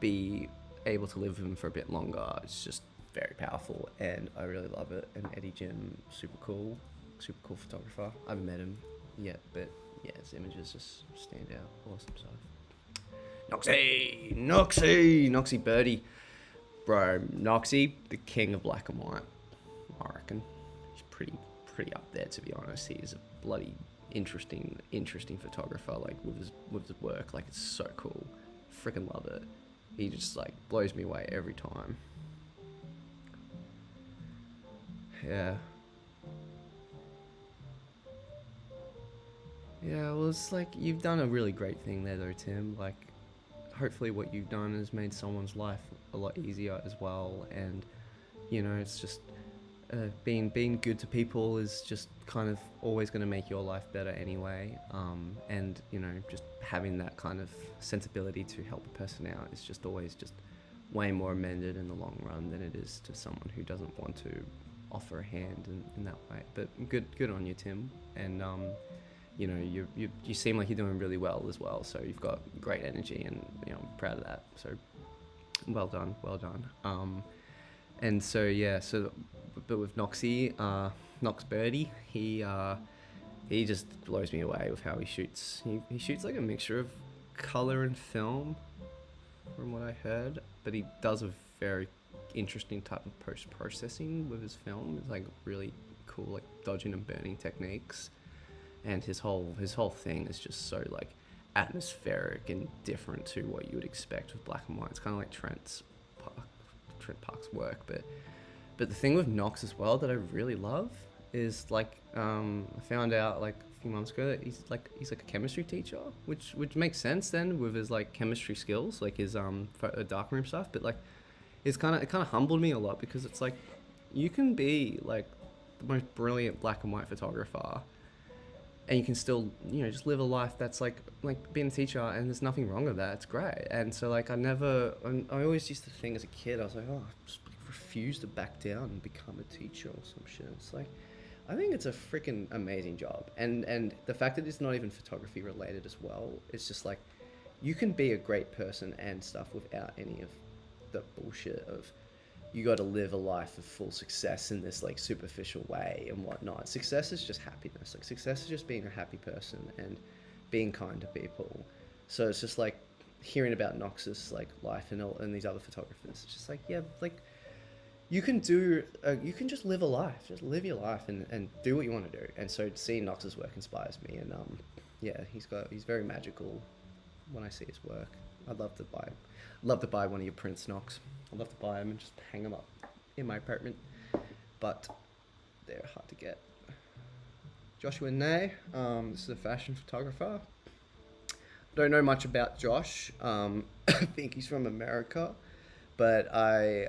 be able to live with him for a bit longer, it's just very powerful, and I really love it. And Eddie Jim, super cool photographer. I haven't met him yet, but yeah, his images just stand out. Awesome stuff. Noxie Birdie. Bro, Noxie, the king of black and white, I reckon. He's pretty up there, to be honest. He's a bloody interesting photographer, like with his work. Like, it's so cool. Freaking love it. he just like blows me away every time. Yeah. Yeah, well, it's like you've done a really great thing there, though, Tim. Like, hopefully, what you've done has made someone's life a lot easier as well. And you know, it's just being good to people is just kind of always going to make your life better anyway. And you know, just having that kind of sensibility to help a person out is just always just way more amended in the long run than it is to someone who doesn't want to offer a hand in that way. But good on you, Tim. And you know, you seem like you're doing really well as well. So you've got great energy, and you know, I'm proud of that. So well done. And so yeah, but with Noxie, Nox Birdie, he just blows me away with how he shoots. He shoots like a mixture of color and film, from what I heard, but he does a very interesting type of post-processing with his film. It's like really cool, like dodging and burning techniques, and his whole thing is just so like atmospheric and different to what you would expect with black and white. It's kind of like Trent Park's work, but the thing with Nox as well that I really love is like I found out like a few months ago that he's like a chemistry teacher, which makes sense then with his like chemistry skills, like his darkroom stuff. But like it kind of humbled me a lot, because it's like you can be like the most brilliant black and white photographer, and you can still, you know, just live a life that's like being a teacher, and there's nothing wrong with that. It's great. And so like I always used to think as a kid, I was like, oh, I just refuse to back down and become a teacher or some shit. It's like, I think it's a freaking amazing job. And the fact that it's not even photography related as well, it's just like, you can be a great person and stuff without any of the bullshit of, you got to live a life of full success in this like superficial way and whatnot. Success is just happiness. Like success is just being a happy person and being kind to people. So it's just like hearing about Nox's like life and these other photographers. It's just like, yeah, like you can just live a life, just live your life and do what you want to do. And so seeing Nox's work inspires me. And yeah, he's very magical when I see his work. I'd love to buy one of your prints, Nox. I'd love to buy them and just hang them up in my apartment, but they're hard to get. Joshua Nay, this is a fashion photographer. Don't know much about Josh. I think he's from America, but I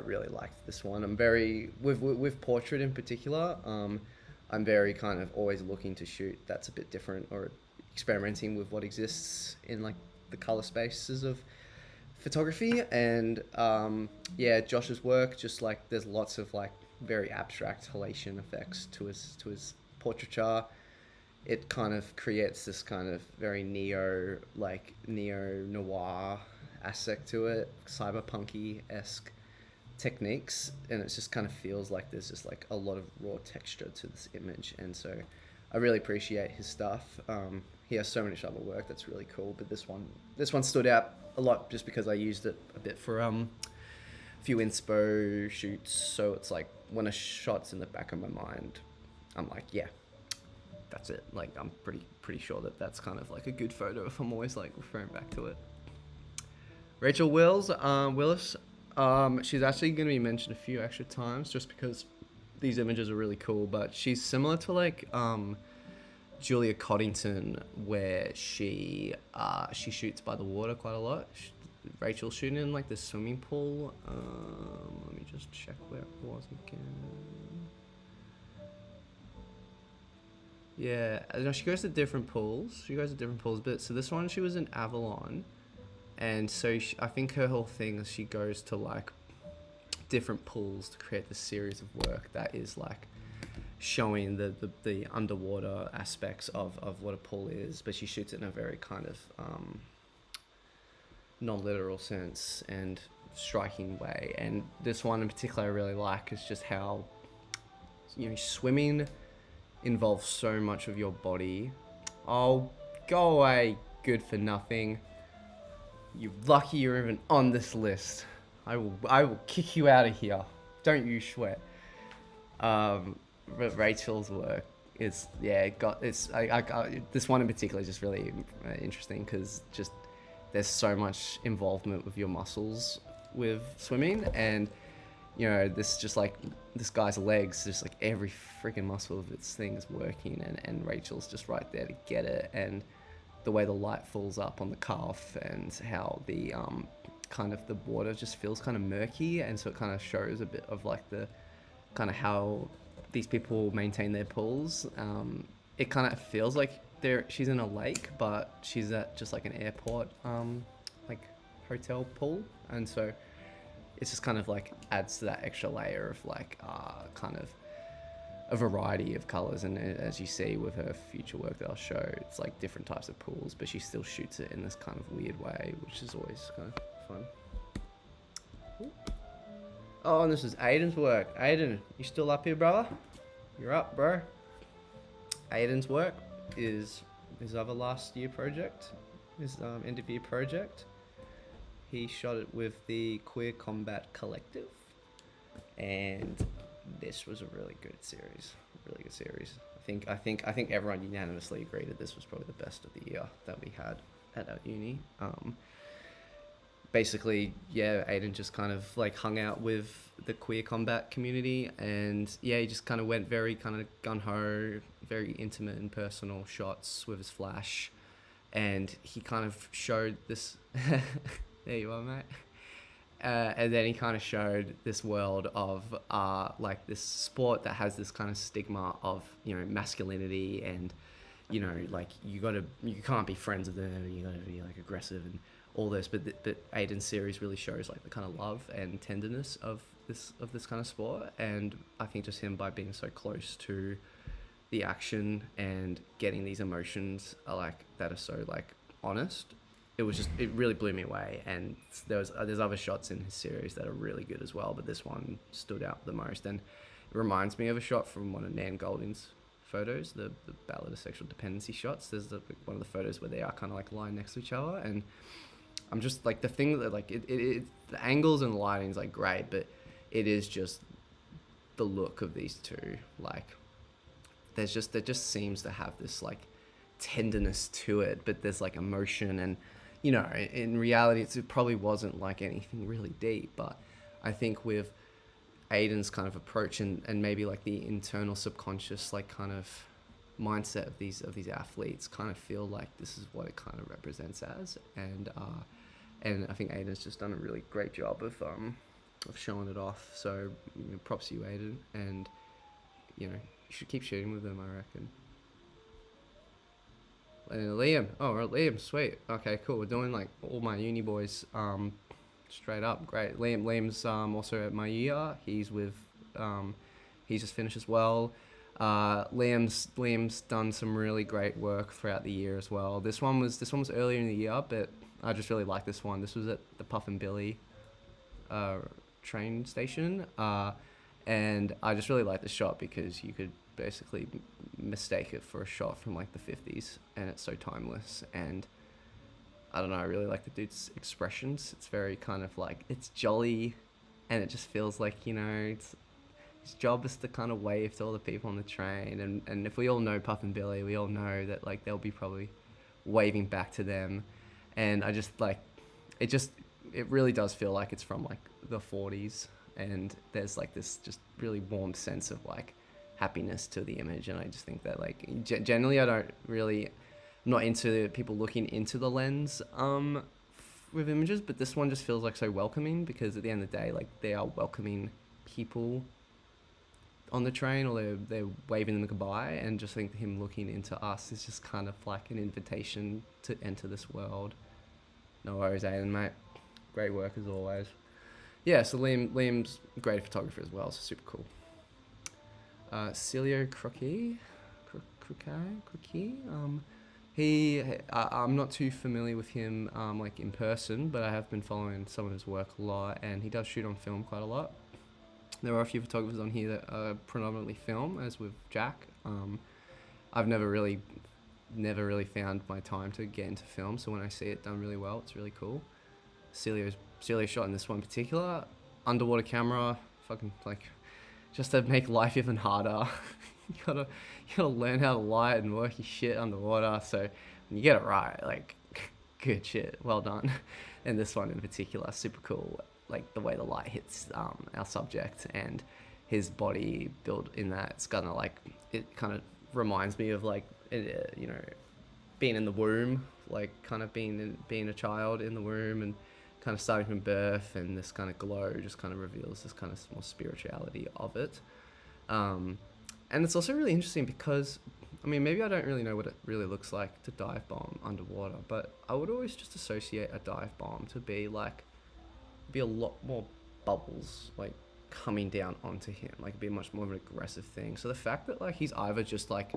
really liked this one. I'm very, with portrait in particular, I'm very kind of always looking to shoot that's a bit different, or experimenting with what exists in like the color spaces of photography. And yeah, Josh's work, just like there's lots of like very abstract halation effects to his portraiture. It kind of creates this kind of very neo noir aspect to it, cyberpunky-esque techniques, and it just kind of feels like there's just like a lot of raw texture to this image. And so I really appreciate his stuff. He has so much other work that's really cool, but this one stood out a lot just because I used it a bit for a few inspo shoots. So it's like when a shot's in the back of my mind, I'm like, yeah, that's it. Like I'm pretty sure that that's kind of like a good photo if I'm always like referring back to it. Rachel Willis, she's actually going to be mentioned a few extra times just because these images are really cool, but she's similar to like Julia Coddington, where she shoots by the water quite a lot. Rachel's shooting in like the swimming pool. Let me just check where it was again. Yeah, she goes to different pools. But so this one she was in Avalon, and so I think her whole thing is she goes to like different pools to create this series of work that is like showing the underwater aspects of what a pool is, but she shoots it in a very kind of non-literal sense and striking way. And this one in particular I really like is just how, you know, swimming involves so much of your body. Oh, go away, good for nothing. You're lucky you're even on this list. I will kick you out of here. Don't you sweat. But Rachel's work is, yeah, this one in particular is just really interesting because just there's so much involvement with your muscles with swimming, and you know, this guy's legs, just like every freaking muscle of its thing is working, and Rachel's just right there to get it, and the way the light falls up on the calf, and how the kind of the water just feels kind of murky, and so it kind of shows a bit of like the kind of how these people maintain their pools. It kind of feels like she's in a lake, but she's at just like an airport like hotel pool, and so it's just kind of like adds to that extra layer of like kind of a variety of colors. And as you see with her future work that I'll show, it's like different types of pools, but she still shoots it in this kind of weird way, which is always kind of fun. Ooh. Oh, and this is Aiden's work. Aiden, you still up here, brother? You're up, bro. Aiden's work is his other last year project, his end of year project. He shot it with the Queer Combat Collective, and this was a really good series. Really good series. I think everyone unanimously agreed that this was probably the best of the year that we had at our uni. Basically, yeah, Aiden just kind of like hung out with the queer combat community, and yeah, he just kind of went very kind of gung-ho, very intimate and personal shots with his flash, and he kind of showed this. There you are, mate. And then he kind of showed this world of like this sport that has this kind of stigma of, you know, masculinity, and, you know, like you can't be friends with them, and you gotta be like aggressive and all this. But Aiden's series really shows like the kind of love and tenderness of this kind of sport, and I think just him by being so close to the action and getting these emotions like that are so like honest. It really blew me away, and there's other shots in his series that are really good as well, but this one stood out the most, and it reminds me of a shot from one of Nan Golding's photos, the Ballad of Sexual Dependency shots. There's one of the photos where they are kind of like lying next to each other, and I'm just like, the thing that like the angles and the lighting is like great, but it is just the look of these two. Like there just seems to have this like tenderness to it, but there's like emotion, and you know, in reality, it probably wasn't like anything really deep, but I think with Aiden's kind of approach and maybe like the internal subconscious like kind of mindset of these athletes, kind of feel like this is what it kind of represents as, and I think Aiden's just done a really great job of showing it off. So you know, props to you, Aiden, and you know, you should keep shooting with them, I reckon. And Liam, Liam, sweet. Okay, cool. We're doing like all my uni boys, straight up, great. Liam's also at my year. He's with, he's just finished as well. Liam's done some really great work throughout the year as well. This one was earlier in the year, but I just really like this one. This was at the Puff and Billy, train station, and I just really like the shot because you could basically mistake it for a shot from like the 50s, and it's so timeless. And I don't know, I really like the dude's expressions. It's very kind of like, it's jolly, and it just feels like, you know, his job is to kind of wave to all the people on the train, and if we all know Puff and Billy, we all know that like they'll be probably waving back to them. And I just like it really does feel like it's from like the 40s, and there's like this just really warm sense of like happiness to the image. And I just think that like generally I'm not into people looking into the lens with images, but this one just feels like so welcoming, because at the end of the day, like they are welcoming people on the train, or they're waving them goodbye, and just think him looking into us is just kind of like an invitation to enter this world. No worries, Aiden, mate. Great work as always. Yeah, so Liam's a great photographer as well, so super cool. Celio Croquis, I'm not too familiar with him like in person, but I have been following some of his work a lot, and he does shoot on film quite a lot. There are a few photographers on here that predominantly film, as with Jack. I've never really found my time to get into film, so when I see it done really well, it's really cool. Celio's shot in this one in particular, underwater camera, fucking like, just to make life even harder. you gotta learn how to light and work your shit underwater. So when you get it right, like, good shit. Well done. And this one in particular, super cool. Like the way the light hits our subject and his body built in that. It's kind of like, it kind of reminds me of like, you know, being in the womb, like kind of being a child in the womb and kind of starting from birth, and this kind of glow just kind of reveals this kind of more spirituality of it. And it's also really interesting because, I mean, maybe I don't really know what it really looks like to dive bomb underwater, but I would always just associate a dive bomb to be like, be a lot more bubbles like coming down onto him, like be much more of an aggressive thing. So the fact that like he's either just like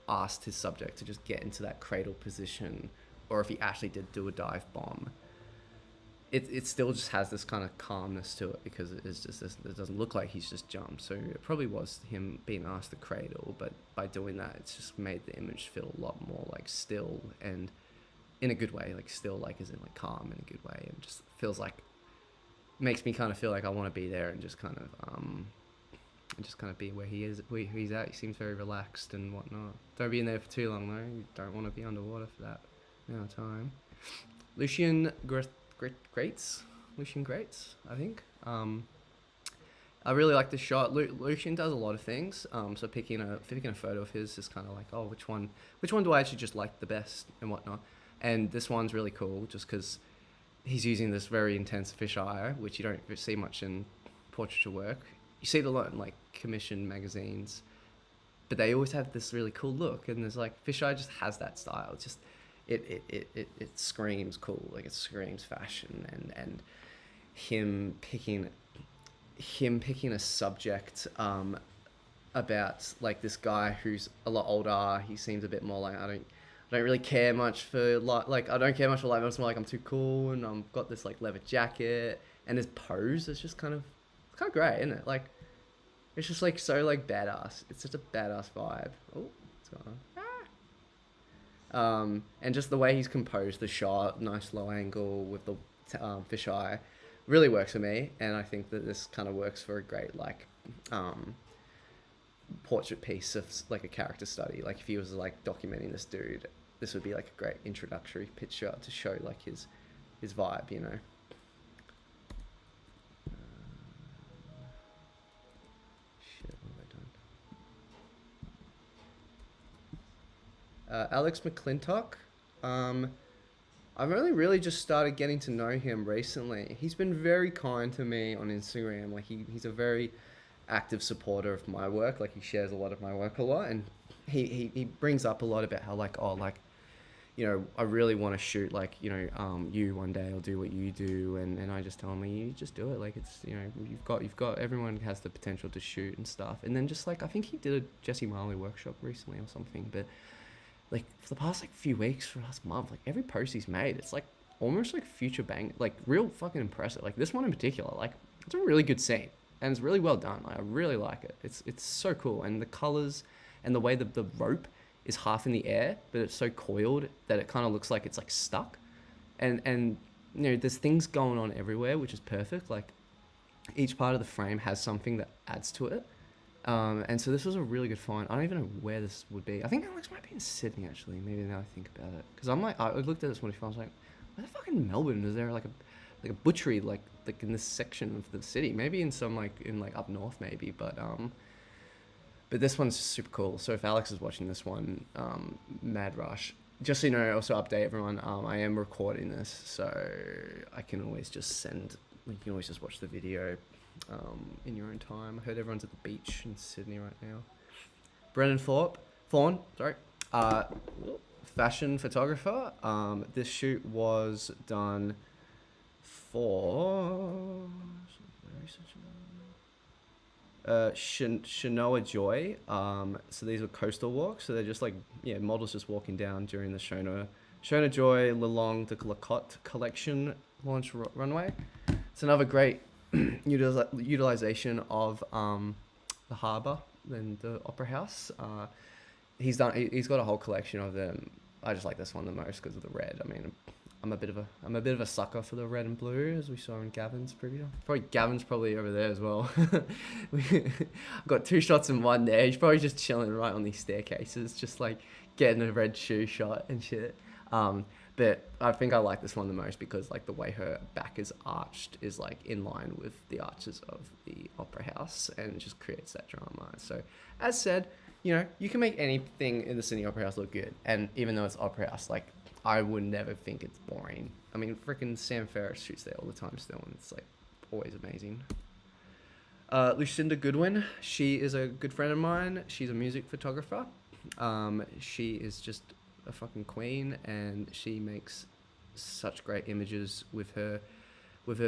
asked his subject to just get into that cradle position, or if he actually did do a dive bomb, it still just has this kind of calmness to it, because it is just this, it doesn't look like he's just jumped. So it probably was him being asked to cradle, but by doing that, it's just made the image feel a lot more like still, and in a good way, like still, like as in like calm in a good way, and just feels like, makes me kind of feel like I want to be there and just kind of be where he is, where he's at. He seems very relaxed and whatnot. Don't be in there for too long though. You don't want to be underwater for that amount of time. Lucian Greats, I think. I really like the shot. Lucian does a lot of things. So picking a photo of his is kind of like, oh, which one do I actually just like the best and whatnot. And this one's really cool just because he's using this very intense fisheye, which you don't see much in portraiture work. You see it a lot in like commissioned magazines, but they always have this really cool look. And there's like, fisheye just has that style. It's just, it screams cool, like it screams fashion, and him picking a subject about like this guy who's a lot older. He seems a bit more like, I don't really care much for like I don't care much for life. It's more like I'm too cool, and I've got this like leather jacket, and his pose is just kind of great, isn't it? Like it's just like so like badass. It's such a badass vibe. Oh, what's going on? And just the way he's composed the shot, nice low angle with the fisheye, really works for me. And I think that this kind of works for a great like portrait piece of like a character study. Like if he was like documenting this dude, this would be like a great introductory picture to show like his vibe, you know. Shit, what have I done? Alex McClintock. I've only really just started getting to know him recently. He's been very kind to me on Instagram. Like he's a very active supporter of my work. Like he shares a lot of my work a lot, and he brings up a lot about how like, oh, like, you know, I really want to shoot like, you know, you one day, I'll do what you do, and I just tell him, you just do it. Like it's, you know, you've got everyone has the potential to shoot and stuff. And then just like, I think he did a Jesse Marley workshop recently or something, but like for the past like few weeks, for the last month, like every post he's made, it's like almost like future bang, like real fucking impressive. Like this one in particular, like it's a really good scene and it's really well done. Like, I really like it. It's so cool, and the colors and the way that the rope is half in the air, but it's so coiled that it kind of looks like it's like stuck. And you know, there's things going on everywhere, which is perfect. Like each part of the frame has something that adds to it. And so this was a really good find. I don't even know where this would be. I think Alex might be in Sydney, actually. Maybe now I think about it. Because I'm like, I looked at this one, I was like, where the fuck in Melbourne is there like a butchery like in this section of the city? Maybe in some like up north maybe, but this one's super cool. So if Alex is watching this one, mad rush. Just so you know, also update everyone, I am recording this, so I can always just you can always just watch the video in your own time. I heard everyone's at the beach in Sydney right now. Brendan Thorne, sorry, fashion photographer. This shoot was done for Shanoa Joy. So these are coastal walks. So they're just like, yeah, models just walking down during the Shona Joy Lelong de Lacotte collection launch runway. It's another great utilization of the harbour and the opera house. He's got a whole collection of them. I just like this one the most because of the red. I mean, I'm a bit of a sucker for the red and blue, as we saw in Gavin's preview. Gavin's probably over there as well. I've got two shots in one there. He's probably just chilling right on these staircases, just like getting a red shoe shot and shit. But But I think I like this one the most because like the way her back is arched is like in line with the arches of the opera house and it just creates that drama. So as said, you know, you can make anything in the Sydney Opera House look good. And even though it's opera house, like I would never think it's boring. I mean, freaking Sam Ferris shoots there all the time still and it's like always amazing. Lucinda Goodwin, she is a good friend of mine. She's a music photographer. She is just a fucking queen and she makes such great images with her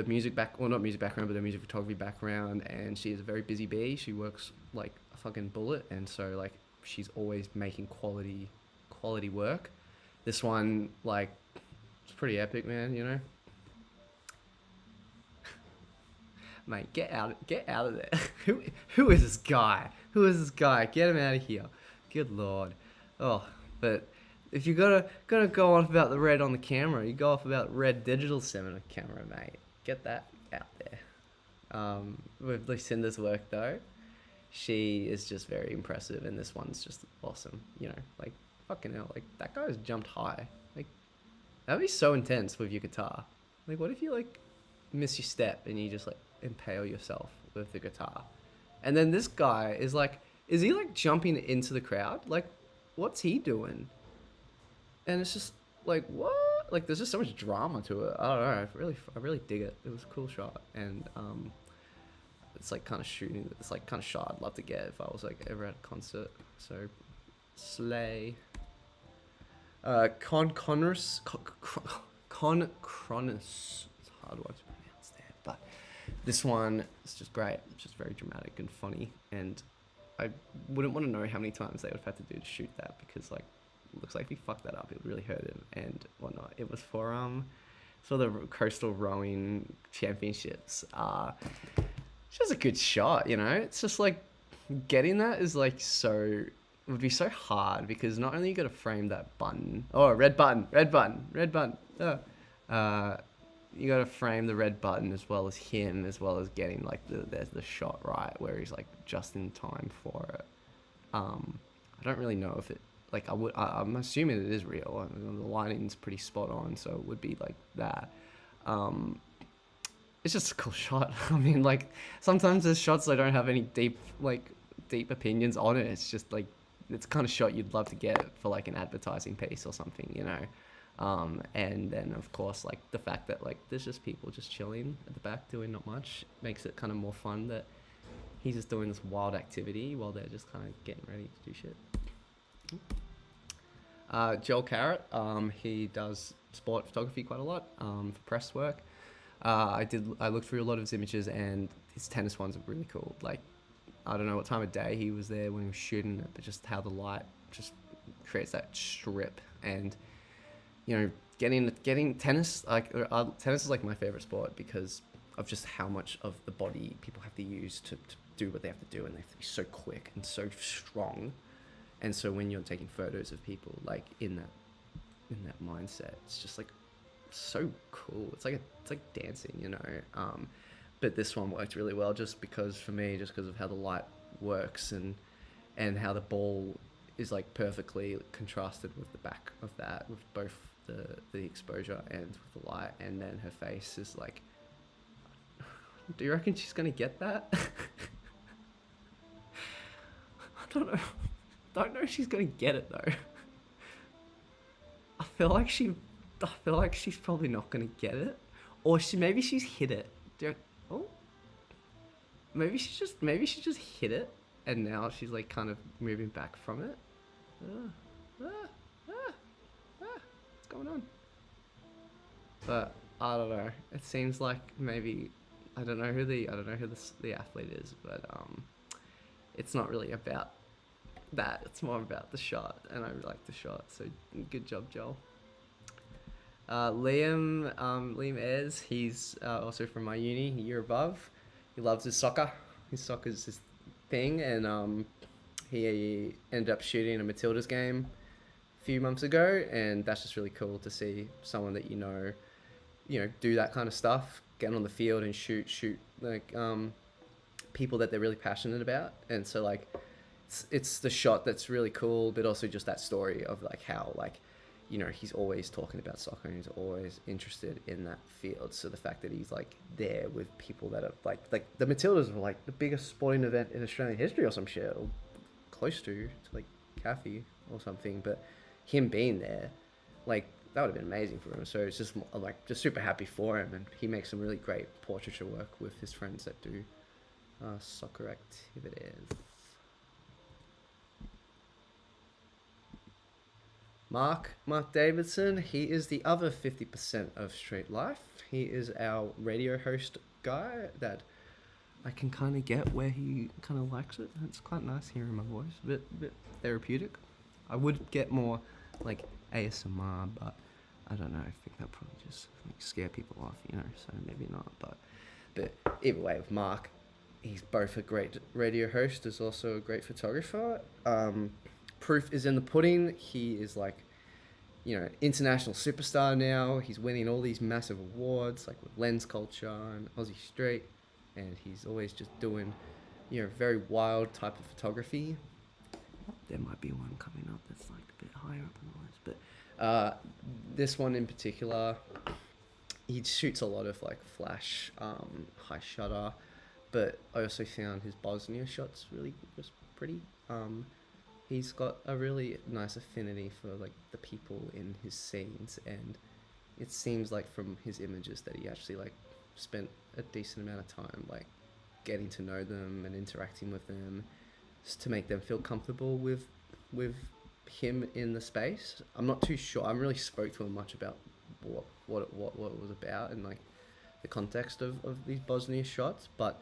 music not music background, but her music photography background, and she is a very busy bee. She works like a fucking bullet, and so like she's always making quality work. This one, like, it's pretty epic, man, you know? Mate, get out of there. Who is this guy? Get him out of here. Good lord. Oh, but if you're gonna go off about the red on the camera, you go off about red digital cinema camera, mate. Get that out there. With Lucinda's work though, she is just very impressive, and this one's just awesome. You know, like fucking hell, like that guy's jumped high. Like that'd be so intense with your guitar. Like, what if you like miss your step and you just like impale yourself with the guitar? And then this guy is like, is he like jumping into the crowd? Like, what's he doing? And it's just like, what? Like, there's just so much drama to it. I don't know. I really dig it. It was a cool shot, and it's like kind of shooting. It's like kind of shot I'd love to get if I was like ever at a concert. So, slay. Cronus. It's a hard one to pronounce there, but this one is just great. It's just very dramatic and funny, and I wouldn't want to know how many times they would have had to do to shoot that, because like, it looks like if he fucked that up, it would really hurt him and whatnot. It was for the coastal rowing championships. It's just a good shot, you know. It's just like getting that is like would be so hard, because not only you got to frame that button. Oh, red button. You got to frame the red button as well as him, as well as getting like there's the shot right where he's like just in time for it. I don't really know if it, like, I'm assuming it is real. I mean, the lighting's pretty spot on, so it would be like that. It's just a cool shot. I mean, like, sometimes there's shots I don't have any deep opinions on it. It's just like, it's kind of shot you'd love to get for like an advertising piece or something, you know. And then of course, like, the fact that like there's just people just chilling at the back doing not much makes it kind of more fun that he's just doing this wild activity while they're just kind of getting ready to do shit. Joel Carrot, he does sport photography quite a lot for press work. I looked through a lot of his images, and his tennis ones are really cool. Like, I don't know what time of day he was there when he was shooting it, but just how the light just creates that strip. And you know, getting tennis, like, tennis is like my favorite sport because of just how much of the body people have to use to do what they have to do, and they have to be so quick and so strong. And so when you're taking photos of people like in that mindset, it's just like so cool. It's like dancing, you know. But this one worked really well just because of how the light works and how the ball is like perfectly contrasted with the back of that, with both the exposure and with the light. And then her face is like, do you reckon she's gonna get that? I don't know if she's gonna get it though. I feel like she's probably not gonna get it, or maybe she's hit it. Maybe she just hit it, and now she's like kind of moving back from it. What's going on? But I don't know. It seems like maybe I don't know who the athlete is, but it's not really about that. It's more about the shot, and I really like the shot. So good job, Joel. Liam Ayres, he's also from my uni, a year above. He loves his soccer. His soccer's his thing, and he ended up shooting a Matildas game a few months ago, and that's just really cool to see someone that you know, do that kind of stuff, get on the field and shoot like people that they're really passionate about. And so like it's the shot that's really cool, but also just that story of like how, like, you know, he's always talking about soccer and he's always interested in that field. So the fact that he's like there with people that are like the Matildas were like the biggest sporting event in Australian history or some shit, or close to like Kathy or something. But him being there, like that would have been amazing for him. So it's just like just super happy for him, and he makes some really great portraiture work with his friends that do soccer activities. Mark Davidson, he is the other 50% of Street Life. He is our radio host guy that I can kind of get where he kind of likes it. It's quite nice hearing my voice, a bit therapeutic. I would get more like ASMR, but I don't know. I think that probably just like scare people off, you know. So maybe not. But either way, with Mark, he's both a great radio host, is also a great photographer. Proof is in the pudding. He is like, you know, international superstar now. He's winning all these massive awards, like with Lens Culture and Aussie Street, and he's always just doing, you know, very wild type of photography. There might be one coming up that's like a bit higher up on the list, but this one in particular, he shoots a lot of like flash, high shutter, but I also found his Bosnia shots really just pretty. He's got a really nice affinity for like the people in his scenes, and it seems like from his images that he actually like spent a decent amount of time like getting to know them and interacting with them just to make them feel comfortable with him in the space. I'm not too sure. I haven't really spoke to him much about what it was about and like the context of these Bosnia shots, but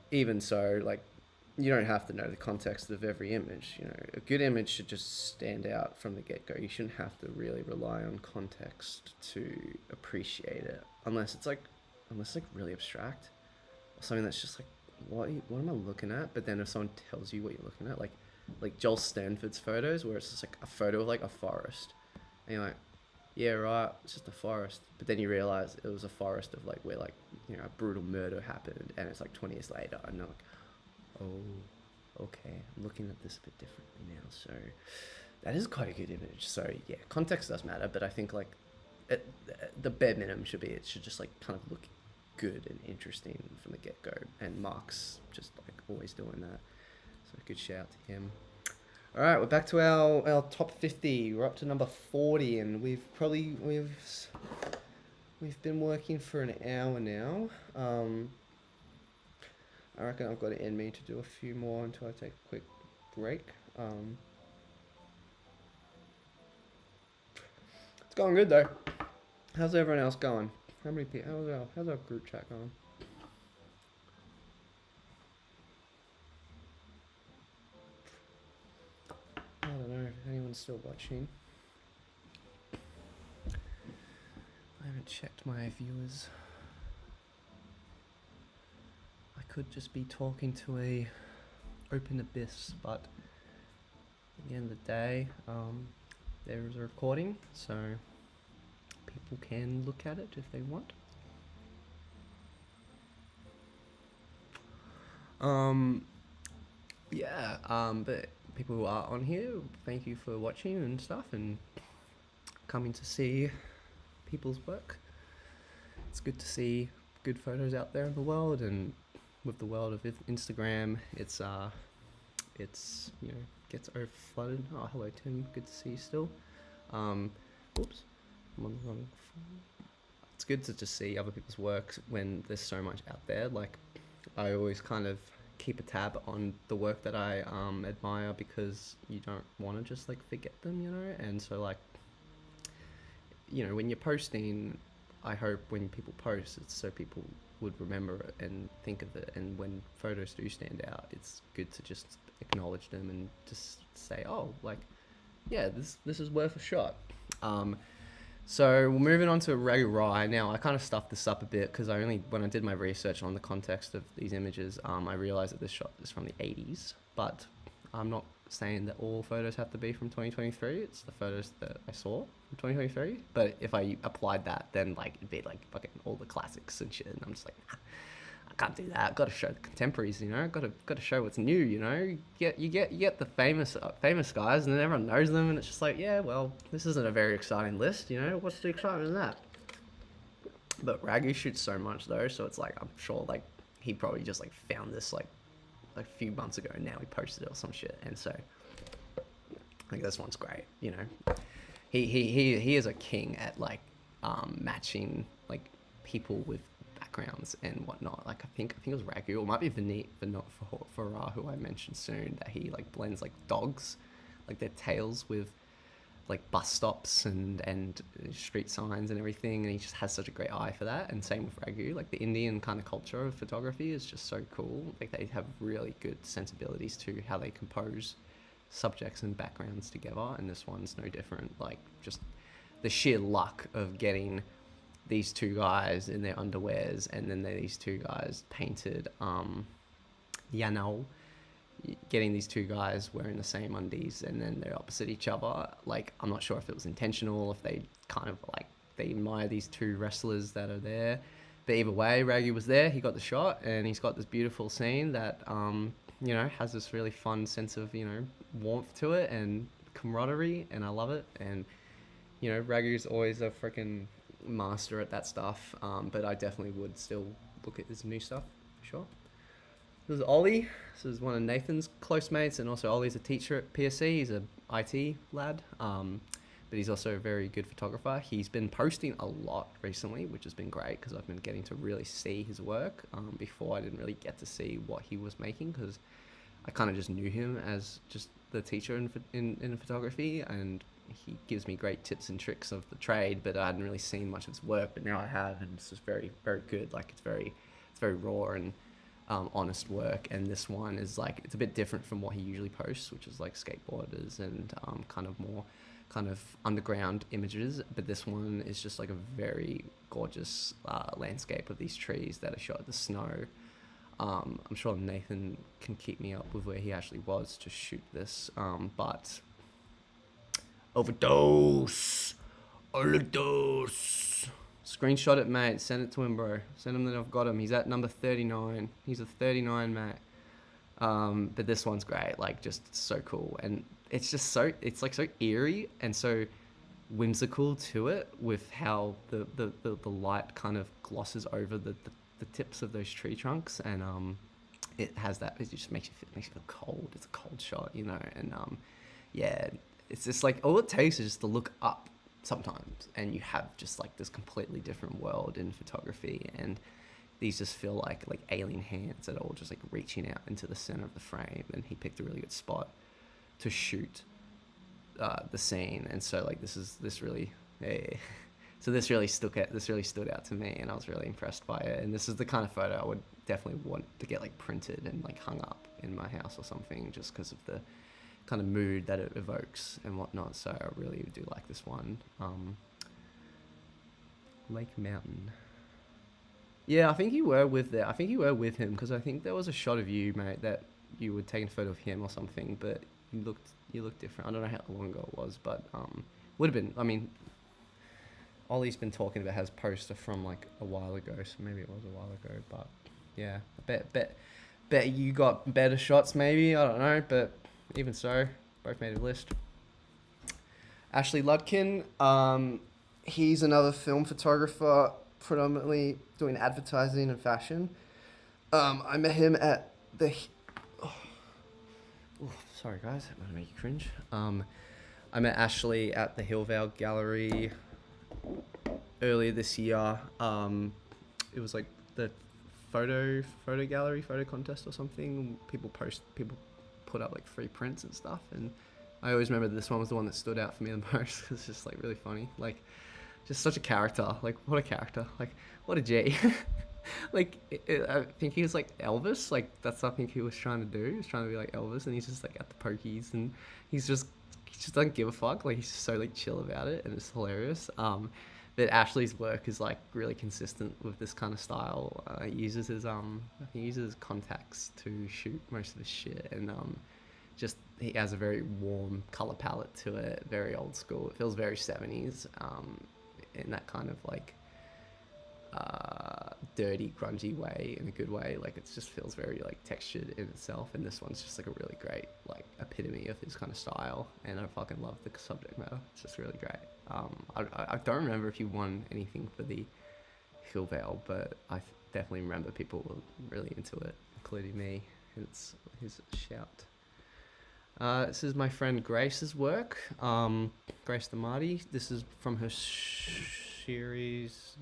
even so, like, you don't have to know the context of every image. You know, a good image should just stand out from the get-go. You shouldn't have to really rely on context to appreciate it, unless it's like really abstract or something that's just like, what am I looking at? But then if someone tells you what you're looking at, like Joel Stanford's photos, where it's just like a photo of like a forest, and you're like, yeah, right, it's just a forest. But then you realize it was a forest of like where like, you know, a brutal murder happened, and it's like 20 years later, and you're like, oh, okay, I'm looking at this a bit differently now. So that is quite a good image. So yeah, context does matter, but I think like the bare minimum should be, it should just like kind of look good and interesting from the get-go, and Mark's just like always doing that. So good shout out to him. All right, we're back to our top 50. We're up to number 40, and we've been working for an hour now. I reckon I've got it in me to do a few more until I take a quick break. It's going good though. How's everyone else going? How many people? How's our group chat going? I don't know if anyone's still watching. I haven't checked my viewers. I could just be talking to a open abyss, but at the end of the day, there is a recording, so people can look at it if they want. But people who are on here, thank you for watching and stuff and coming to see people's work. It's good to see good photos out there in the world, and with the world of Instagram, it's you know, gets overflooded. Oh, hello Tim, good to see you still. Oops, I'm on the wrong phone. It's good to just see other people's work when there's so much out there. Like, I always kind of keep a tab on the work that I admire, because you don't want to just like forget them, you know. And so like, you know, when you're posting, I hope when people post, it's so people would remember it and think of it. And when photos do stand out, it's good to just acknowledge them and just say, oh, like, yeah, this is worth a shot. So we're moving on to Ray Rye. Now, I kind of stuffed this up a bit because when I did my research on the context of these images, I realized that this shot is from the 80s, but I'm not saying that all photos have to be from 2023. It's the photos that I saw from 2023. But if I applied that, then like it'd be like fucking all the classics and shit. And I'm just like, I can't do that. Got to show the contemporaries, you know. Got to show what's new, you know. You get the famous guys, and then everyone knows them, and it's just like, yeah, well, this isn't a very exciting list, you know. What's the excitement in that? But Ragu shoots so much though, so it's like I'm sure like he probably just like found this like a few months ago, and now he posted it or some shit, and so like this one's great, you know. He is a king at like matching like people with backgrounds and whatnot. Like I think it was Ragu, or it might be Vinit, but not for who I mentioned soon, that he like blends like dogs, like their tails with like bus stops and street signs and everything, and he just has such a great eye for that. And same with Ragu, like the Indian kind of culture of photography is just so cool. Like they have really good sensibilities to how they compose subjects and backgrounds together, and this one's no different. Like just the sheer luck of getting these two guys in their underwears, and then these two guys painted Yanao, getting these two guys wearing the same undies and then they're opposite each other. Like I'm not sure if it was intentional, if they kind of like they admire these two wrestlers that are there, but either way, Ragu was there, he got the shot, and he's got this beautiful scene that you know, has this really fun sense of, you know, warmth to it and camaraderie, and I love it. And you know, Ragu's always a freaking master at that stuff, but I definitely would still look at his new stuff for sure. This is Ollie. This is one of Nathan's close mates, and also Ollie's a teacher at PSC. He's a IT lad, but he's also a very good photographer. He's been posting a lot recently, which has been great because I've been getting to really see his work. Before I didn't really get to see what he was making because I kind of just knew him as just the teacher in photography, and he gives me great tips and tricks of the trade, but I hadn't really seen much of his work, but now I have, and it's just very, very good. Like it's very raw and honest work, and this one is like, it's a bit different from what he usually posts, which is like skateboarders and kind of more kind of underground images, but this one is just like a very gorgeous landscape of these trees that are shot in the snow. I'm sure Nathan can keep me up with where he actually was to shoot this, but overdose. Screenshot it, mate. Send it to him, bro. Send him that I've got him. He's at number 39. He's a 39, mate. But this one's great. Like, just so cool. And it's just so, it's like so eerie and so whimsical to it, with how the light kind of glosses over the tips of those tree trunks. And it has that, it just makes you feel cold. It's a cold shot, you know. And yeah, it's just like, all it takes is just to look up sometimes, and you have just like this completely different world in photography, and these just feel like alien hands that are all just like reaching out into the center of the frame. And he picked a really good spot to shoot the scene, and so like this really stood out to me, and I was really impressed by it. And this is the kind of photo I would definitely want to get like printed and like hung up in my house or something, just because of the kind of mood that it evokes and whatnot. So I really do like this one. Lake Mountain. Yeah, I think you were with him, because I think there was a shot of you, mate, that you were taking a photo of him or something, but you looked different. I don't know how long ago it was, but would have been. I mean, Ollie's been talking about has poster from like a while ago, so maybe it was a while ago. But yeah, I bet you got better shots, maybe. I don't know, but even so, both made a list. Ashley Ludkin, he's another film photographer, predominantly doing advertising and fashion. I met him at the... sorry guys, I'm gonna make you cringe. I met Ashley at the Hillvale Gallery earlier this year. It was like the photo gallery, photo contest or something. People put up like free prints and stuff, and I always remember this one was the one that stood out for me the most, because it's just like really funny, like just such a character, like what a character, like what a G. Like I think he was like Elvis, like that's something he was trying to do. He was trying to be like Elvis, and he's just like at the pokies, and he just doesn't give a fuck. Like he's just so like chill about it, and it's hilarious. But Ashley's work is like really consistent with this kind of style. He uses his contacts to shoot most of his shit, and just he has a very warm color palette to it, very old school. It feels very 70s, in that kind of like dirty, grungy way in a good way. Like it just feels very like textured in itself, and this one's just like a really great like epitome of his kind of style. And I fucking love the subject matter. It's just really great. I don't remember if he won anything for the Hill Vale, but I definitely remember people were really into it, including me. It's his shout. This is my friend Grace's work. Grace Damati. This is from her series.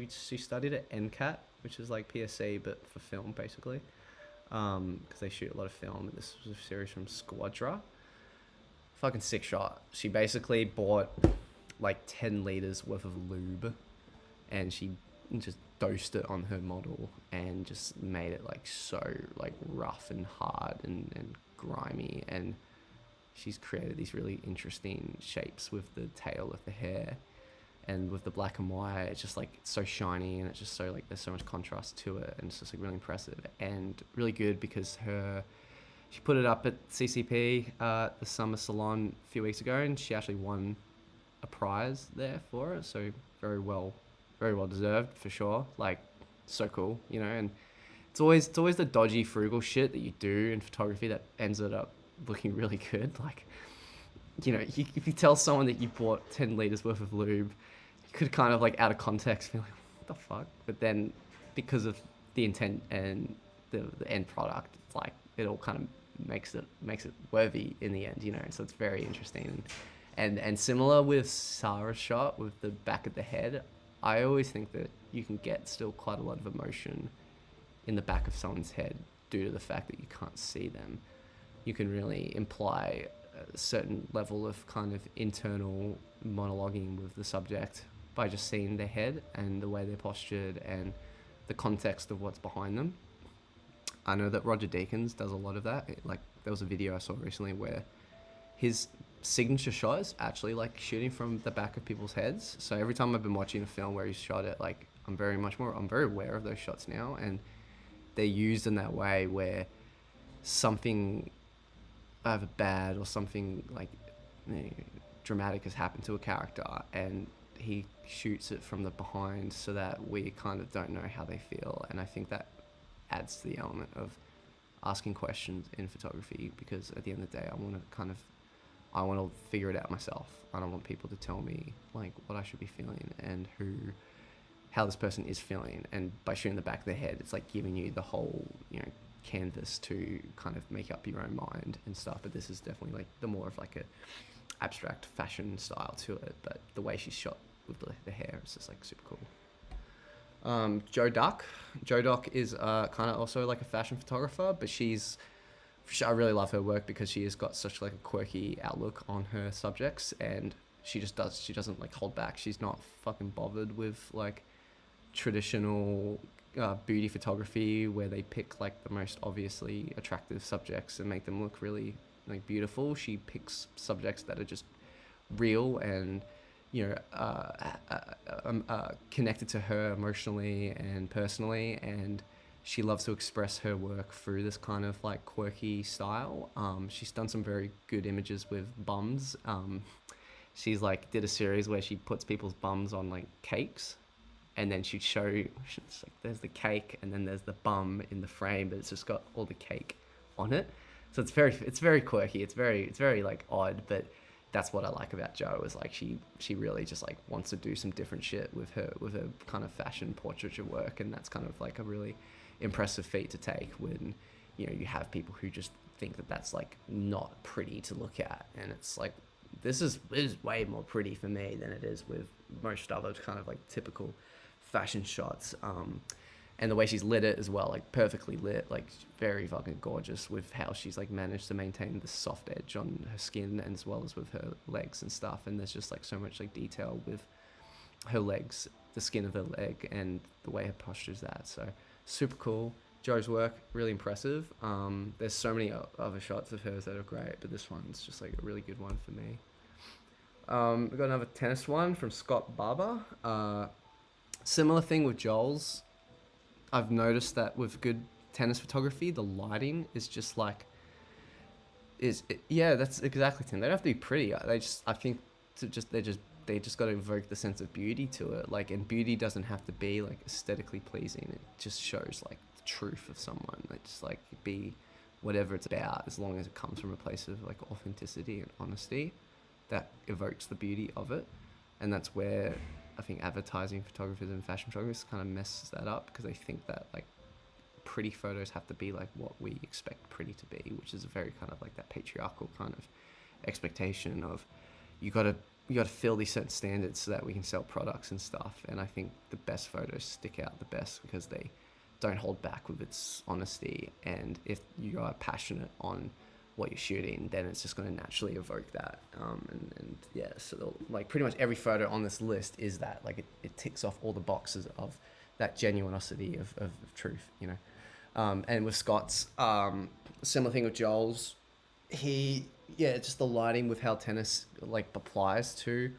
She studied at NCAT, which is like PSC but for film basically, because they shoot a lot of film. And this was a series from Squadra. Fucking sick shot. She basically bought like 10 liters worth of lube, and she just dosed it on her model and just made it like so like rough and hard and grimy, and she's created these really interesting shapes with the tail of the hair, and with the black and white it's just like it's so shiny, and it's just so like there's so much contrast to it, and it's just like really impressive and really good because she put it up at CCP the summer salon a few weeks ago, and she actually won a prize there for it, so very well deserved for sure. Like so cool, you know. And it's always the dodgy frugal shit that you do in photography that ends it up looking really good. Like, you know, if you tell someone that you bought 10 liters worth of lube, you could kind of like out of context feel like, what the fuck? But then because of the intent and the end product, it's like it all kind of makes it worthy in the end, you know. So it's very interesting. And similar with Sarah's shot with the back of the head, I always think that you can get still quite a lot of emotion in the back of someone's head due to the fact that you can't see them. You can really imply a certain level of kind of internal monologuing with the subject by just seeing their head and the way they're postured and the context of what's behind them. I know that Roger Deakins does a lot of that. Like there was a video I saw recently where his signature shot is actually like shooting from the back of people's heads. So every time I've been watching a film where he's shot it, like I'm very aware of those shots now, and they're used in that way where something either bad or something like dramatic has happened to a character, and he shoots it from the behind so that we kind of don't know how they feel. And I think that adds to the element of asking questions in photography, because at the end of the day I want to figure it out myself. I don't want people to tell me like what I should be feeling and how this person is feeling. And by shooting the back of their head, it's like giving you the whole, you know, canvas to kind of make up your own mind and stuff. But this is definitely like the more of like a abstract fashion style to it. But the way she's shot with the hair is just like super cool. Jo Duck. Jo Duck is kind of also like a fashion photographer, but I really love her work because she has got such like a quirky outlook on her subjects, and she doesn't like hold back. She's not fucking bothered with like traditional beauty photography where they pick like the most obviously attractive subjects and make them look really like beautiful. She picks subjects that are just real and, you know, connected to her emotionally and personally, and she loves to express her work through this kind of like quirky style. She's done some very good images with bums. She's like did a series where she puts people's bums on like cakes, and then she'd show, it's like there's the cake and then there's the bum in the frame, but it's just got all the cake on it. So it's very quirky. It's very like odd, but that's what I like about Jo, is like she really just like wants to do some different shit with her kind of fashion portraiture work, and that's kind of like a really impressive feat to take when, you know, you have people who just think that that's like not pretty to look at, and it's like this is way more pretty for me than it is with most other kind of like typical fashion shots. And the way she's lit it as well, like perfectly lit, like very fucking gorgeous with how she's like managed to maintain the soft edge on her skin as well as with her legs and stuff. And there's just like so much like detail with her legs, the skin of her leg, and the way her posture's that. So super cool. Jo's work, really impressive. There's so many other shots of hers that are great, but this one's just like a really good one for me. We've got another tennis one from Scott Barber. Similar thing with Joel's. I've noticed that with good tennis photography, the lighting is just like, yeah, that's exactly it. They don't have to be pretty. I think they're just they just got to evoke the sense of beauty to it. Like, and beauty doesn't have to be like aesthetically pleasing. It just shows like the truth of someone. Like, just like be whatever it's about, as long as it comes from a place of like authenticity and honesty, that evokes the beauty of it. And that's where I think advertising photographers and fashion photographers kind of messes that up, because they think that like pretty photos have to be like what we expect pretty to be, which is a very kind of like that patriarchal kind of expectation of you got to fill these certain standards so that we can sell products and stuff. And I think the best photos stick out the best because they don't hold back with its honesty. And if you are passionate on what you're shooting, then it's just going to naturally evoke that. And yeah, so like pretty much every photo on this list is that, like it ticks off all the boxes of that genuinosity of truth, you know. And with Scott's, similar thing with Joel's, just the lighting with how tennis like applies to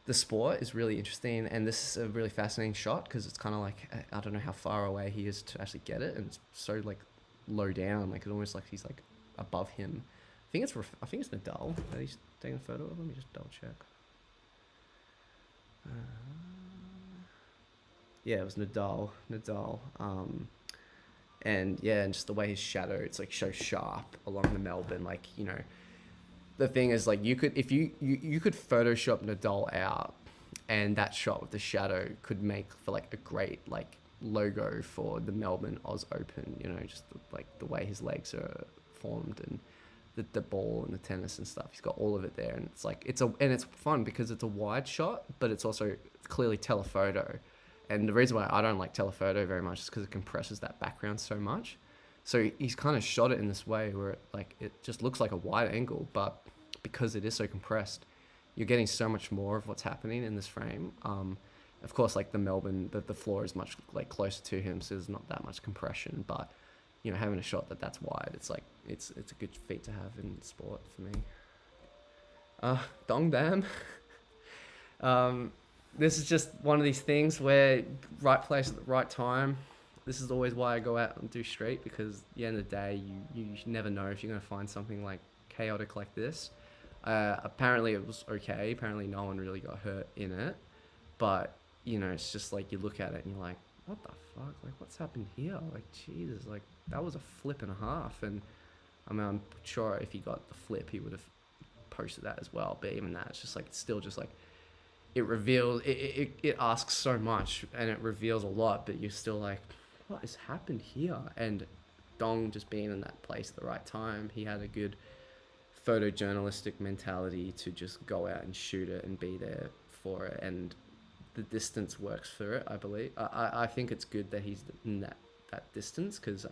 the sport is really interesting. And this is a really fascinating shot because it's kind of like, I don't know how far away he is to actually get it, and it's so like low down, like it's almost like he's like above him. I think it's Nadal that he's taking a photo of. Let me just double check. Yeah, it was Nadal. And yeah, and just the way his shadow, it's like so sharp along the Melbourne. Like, you know, the thing is, like, you could, if you could Photoshop Nadal out, and that shot with the shadow could make for like a great like logo for the Melbourne Oz Open. You know, just the way his legs are formed and the ball and the tennis and stuff. He's got all of it there, and it's like it's fun because it's a wide shot, but it's also clearly telephoto. And the reason why I don't like telephoto very much is because it compresses that background so much. So he's kind of shot it in this way where it just looks like a wide angle, but because it is so compressed, you're getting so much more of what's happening in this frame. Of course, like the Melbourne, the floor is much like closer to him, so there's not that much compression. But you know, having a shot that's wide, it's like it's a good feat to have in sport for me. Dong Dam. This is just one of these things where right place at the right time. This is always why I go out and do street, because at the end of the day, you never know if you're going to find something like chaotic like this. Apparently it was okay. Apparently no one really got hurt in it. But, you know, it's just like you look at it and you're like, what the fuck? Like, what's happened here? Like, Jesus, like, that was a flip and a half. And I mean, I'm sure if he got the flip, he would have posted that as well. But even that, it's just like, it's still just like, it reveals, it asks so much and it reveals a lot, but you're still like, what has happened here? And Dong just being in that place at the right time, he had a good photojournalistic mentality to just go out and shoot it and be there for it. And the distance works for it, I believe. I think it's good that he's in that distance, because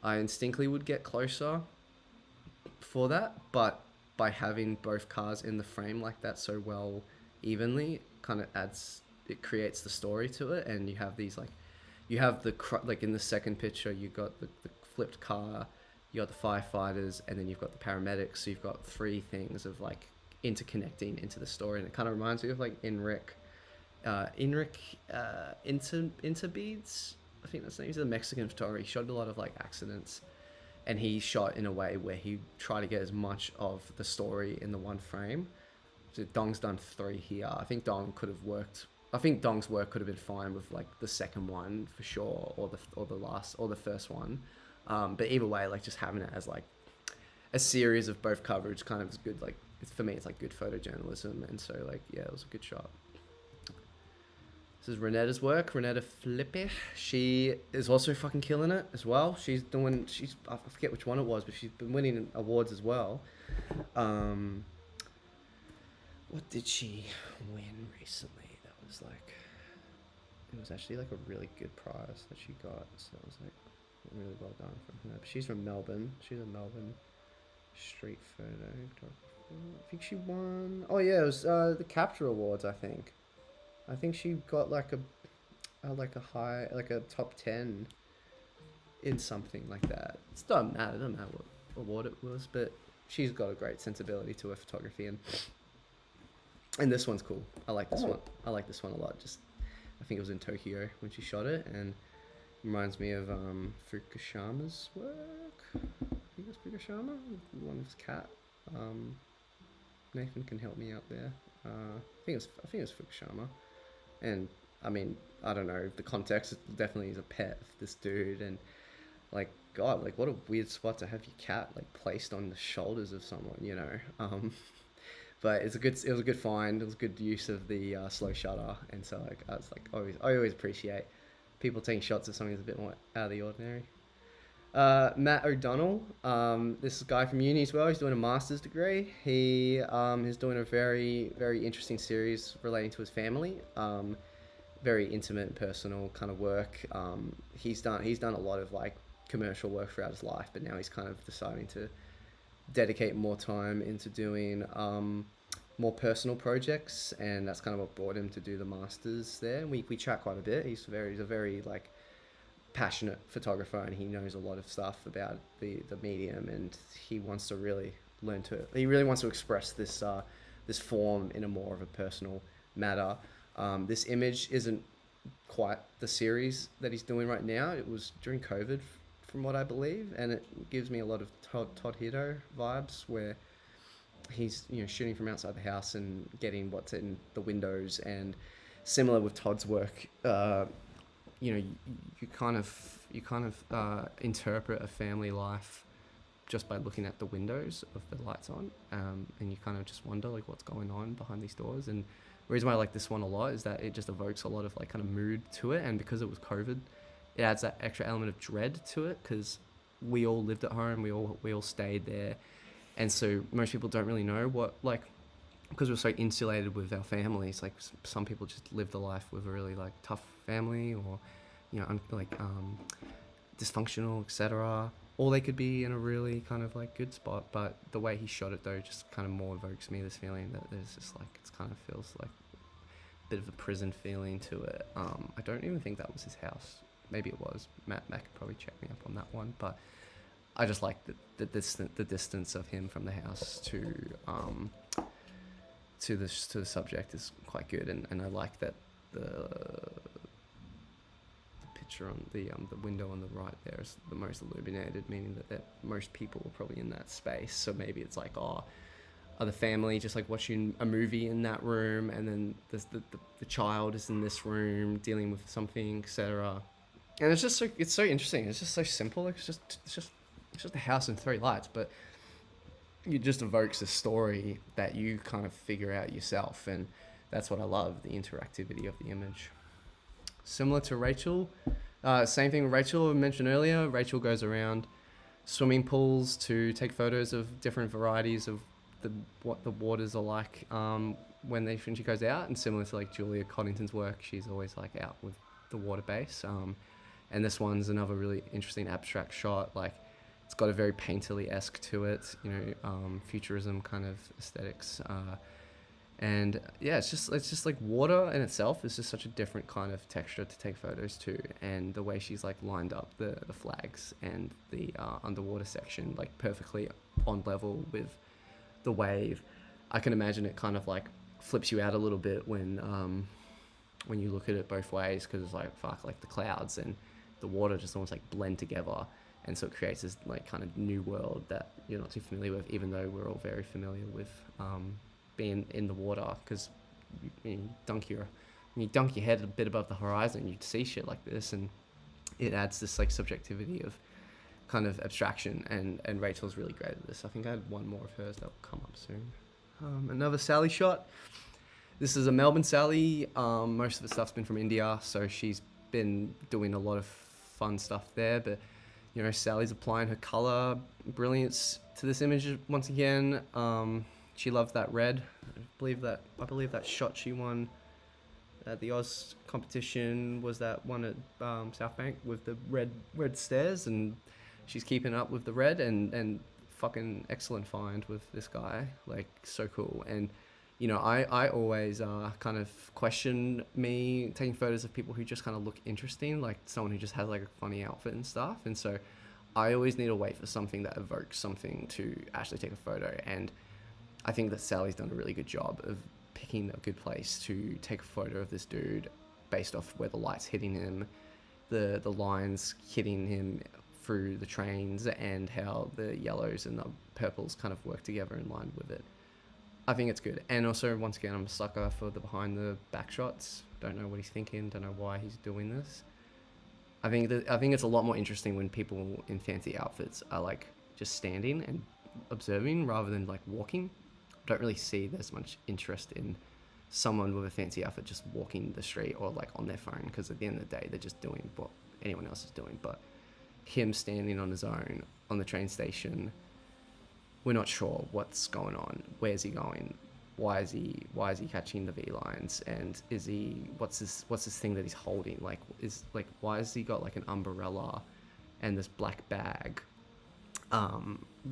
I instinctively would get closer for that, but by having both cars in the frame like that so well evenly, kind of it creates the story to it. And you have these like, you have like in the second picture, you got the flipped car, you got the firefighters, and then you've got the paramedics. So you've got three things of like interconnecting into the story. And it kind of reminds me of like Enric Interbeats, I think that's the name. He's a Mexican photographer. He shot a lot of like accidents, and he shot in a way where he tried to get as much of the story in the one frame. So Dong's done 3 here. I think Dong's work could have been fine with like the second one for sure, or the first one. But either way, like just having it as like a series of both coverage kind of is good. Like for me, it's like good photojournalism, and so like yeah, it was a good shot. This is Renetta's work, Renetta Flippe. She is also fucking killing it as well. I forget which one it was, but she's been winning awards as well. What did she win recently? That was like, it was actually like a really good prize that she got. So it was like really well done from her. But she's from Melbourne. She's a Melbourne street photo. I think she won. Oh yeah, it was the Capture Awards. I think she got like a top 10 in something like that. It doesn't matter what award it was, but she's got a great sensibility to her photography, and this one's cool. I like this one. I like this one a lot. Just, I think it was in Tokyo when she shot it, and it reminds me of Fukushama's work. I think it's Fukushama, one of his cat. Nathan can help me out there. I think it's Fukushima, and I mean, I don't know the context. It definitely is a pet of this dude, and like God, like what a weird spot to have your cat like placed on the shoulders of someone, you know. But it was a good find. It was a good use of the slow shutter, and so like I was like, I always appreciate people taking shots of something that's a bit more out of the ordinary. Matt O'Donnell, this guy from uni as well. He's doing a master's degree. He is doing a very, very interesting series relating to his family. Very intimate and personal kind of work. He's done a lot of like commercial work throughout his life, but now he's kind of deciding to dedicate more time into doing more personal projects, and that's kind of what brought him to do the masters there. And we chat quite a bit. He's a very like passionate photographer, and he knows a lot of stuff about the medium, and he wants to really he really wants to express this form in a more of a personal matter. This image isn't quite the series that he's doing right now. It was during COVID, from what I believe, and it gives me a lot of Todd Hito vibes, where he's shooting from outside the house and getting what's in the windows, and similar with Todd's work. You kind of interpret a family life just by looking at the windows of the lights on, and you kind of just wonder like what's going on behind these doors. And the reason why I like this one a lot is that it just evokes a lot of like kind of mood to it, and because it was COVID, it adds that extra element of dread to it, because we all lived at home, we all stayed there, and so most people don't really know what, like, because we're so insulated with our families. Like some people just live the life with a really like tough family, or dysfunctional, etc. Or they could be in a really kind of like good spot. But the way he shot it though just kind of more evokes me this feeling that there's just like, it's kind of feels like a bit of a prison feeling to it. I don't even think that was his house. Maybe it was. Matt could probably check me up on that one, but I just like the distance of him from the house to the subject is quite good, and I like that the picture on the window on the right there is the most illuminated, meaning that most people are probably in that space. So maybe it's like, are the family just like watching a movie in that room, and then the child is in this room dealing with something, etc. And it's so interesting. It's just so simple. It's just a house and 3 lights, but it just evokes a story that you kind of figure out yourself, and that's what I love, the interactivity of the image. Similar to Rachel, same thing with Rachel I mentioned earlier. Rachel goes around swimming pools to take photos of different varieties of what the waters are like when she goes out, and similar to like Julia Coddington's work, she's always like out with the water base. And this one's another really interesting abstract shot. Like, it's got a very painterly-esque to it, futurism kind of aesthetics. And yeah, it's just like water in itself is just such a different kind of texture to take photos to. And the way she's like lined up the flags and the underwater section like perfectly on level with the wave, I can imagine it kind of like flips you out a little bit when you look at it both ways, because it's like, fuck, like the clouds and the water just almost like blend together, and so it creates this like kind of new world that you're not too familiar with, even though we're all very familiar with being in the water, because you dunk your head a bit above the horizon, you see shit like this, and it adds this like subjectivity of kind of abstraction, and Rachel's really great at this. I think I had one more of hers that will come up soon. Another Sally shot. This is a Melbourne Sally. Most of the stuff's been from India, so she's been doing a lot of fun stuff there, but Sally's applying her color brilliance to this image once again. She loved that red. I believe that shot she won at the Oz competition was that one at South Bank with the red stairs, and she's keeping up with the red, and fucking excellent find with this guy, like so cool. And I always kind of question me taking photos of people who just kind of look interesting, like someone who just has like a funny outfit and stuff. And so I always need to wait for something that evokes something to actually take a photo. And I think that Sally's done a really good job of picking a good place to take a photo of this dude based off where the light's hitting him, the lines hitting him through the trains, and how the yellows and the purples kind of work together in line with it. I think it's good. And also, once again, I'm a sucker for the behind the back shots. Don't know what he's thinking. Don't know why he's doing this. I think it's a lot more interesting when people in fancy outfits are like just standing and observing rather than like walking. Don't really see there's much interest in someone with a fancy outfit just walking the street or like on their phone, because at the end of the day they're just doing what anyone else is doing. But him standing on his own on the train station, we're not sure what's going on. Where's he going? Why is he catching the V lines? And is he what's this thing that he's holding? Like why has he got like an umbrella and this black bag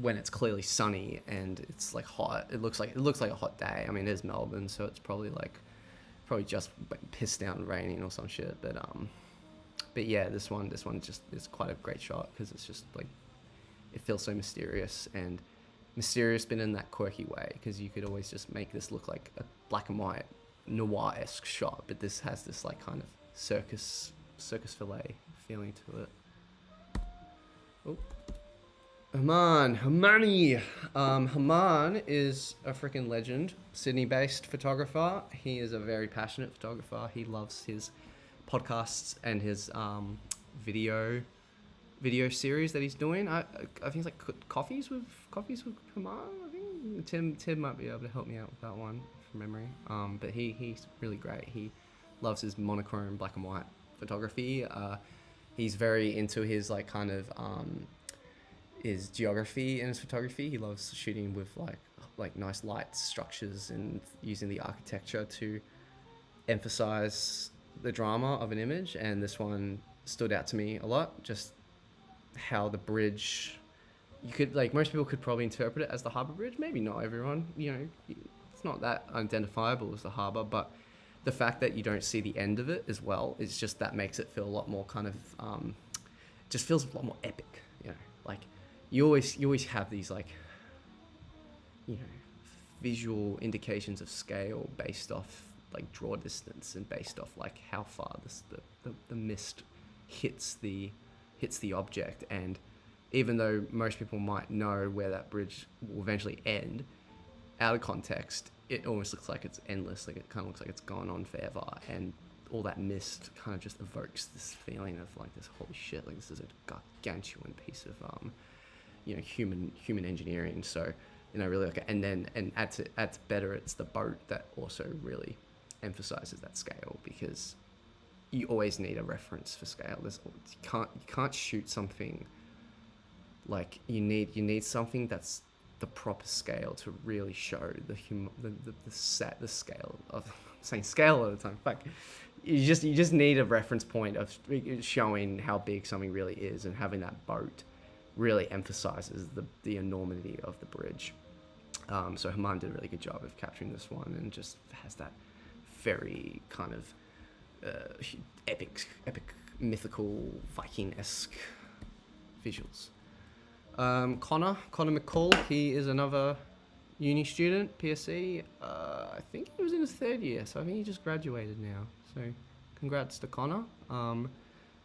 when it's clearly sunny and it's like hot? It looks like a hot day. I mean, it is Melbourne, so it's probably just pissed down raining or some shit. But yeah, this one just is quite a great shot because it's just like it feels so mysterious but in that quirky way, because you could always just make this look like a black and white noir-esque shot, but this has this like kind of circus fillet feeling to it. Oh, Hermani. Haman is a freaking legend, Sydney-based photographer. He is a very passionate photographer. He loves his podcasts and his video series that he's doing. I think it's like coffees with Haman. I think Tim might be able to help me out with that one from memory. But he's really great. He loves his monochrome black and white photography. He's very into his like kind of his geography and his photography. He loves shooting with like nice light structures and using the architecture to emphasize the drama of an image. And this one stood out to me a lot. Just how the bridge, you could like, most people could probably interpret it as the harbour bridge. Maybe not everyone, you know, it's not that identifiable as the harbour, but the fact that you don't see the end of it as well is just, that makes it feel a lot more kind of just feels a lot more epic, you know. Like you always have these like, you know, visual indications of scale based off like draw distance and based off like how far the mist hits the object. And even though most people might know where that bridge will eventually end, out of context, it almost looks like it's endless. Like it kind of looks like it's gone on forever, and all that mist kind of just evokes this feeling of like this, holy shit, like this is a gargantuan piece of you know, human engineering. So, you know, really like, and adds better, it's the boat that also really emphasizes that scale, because you always need a reference for scale. You can't shoot something like, you need something that's the proper scale to really show the scale of, I'm saying scale all the time. Fuck. You just need a reference point of showing how big something really is, and having that boat really emphasizes the enormity of the bridge. So Haman did a really good job of capturing this one, and just has that very kind of epic, mythical, Viking-esque visuals. Connor McCall, he is another uni student, PSC. I think he was in his third year, so I think he just graduated now. So congrats to Connor.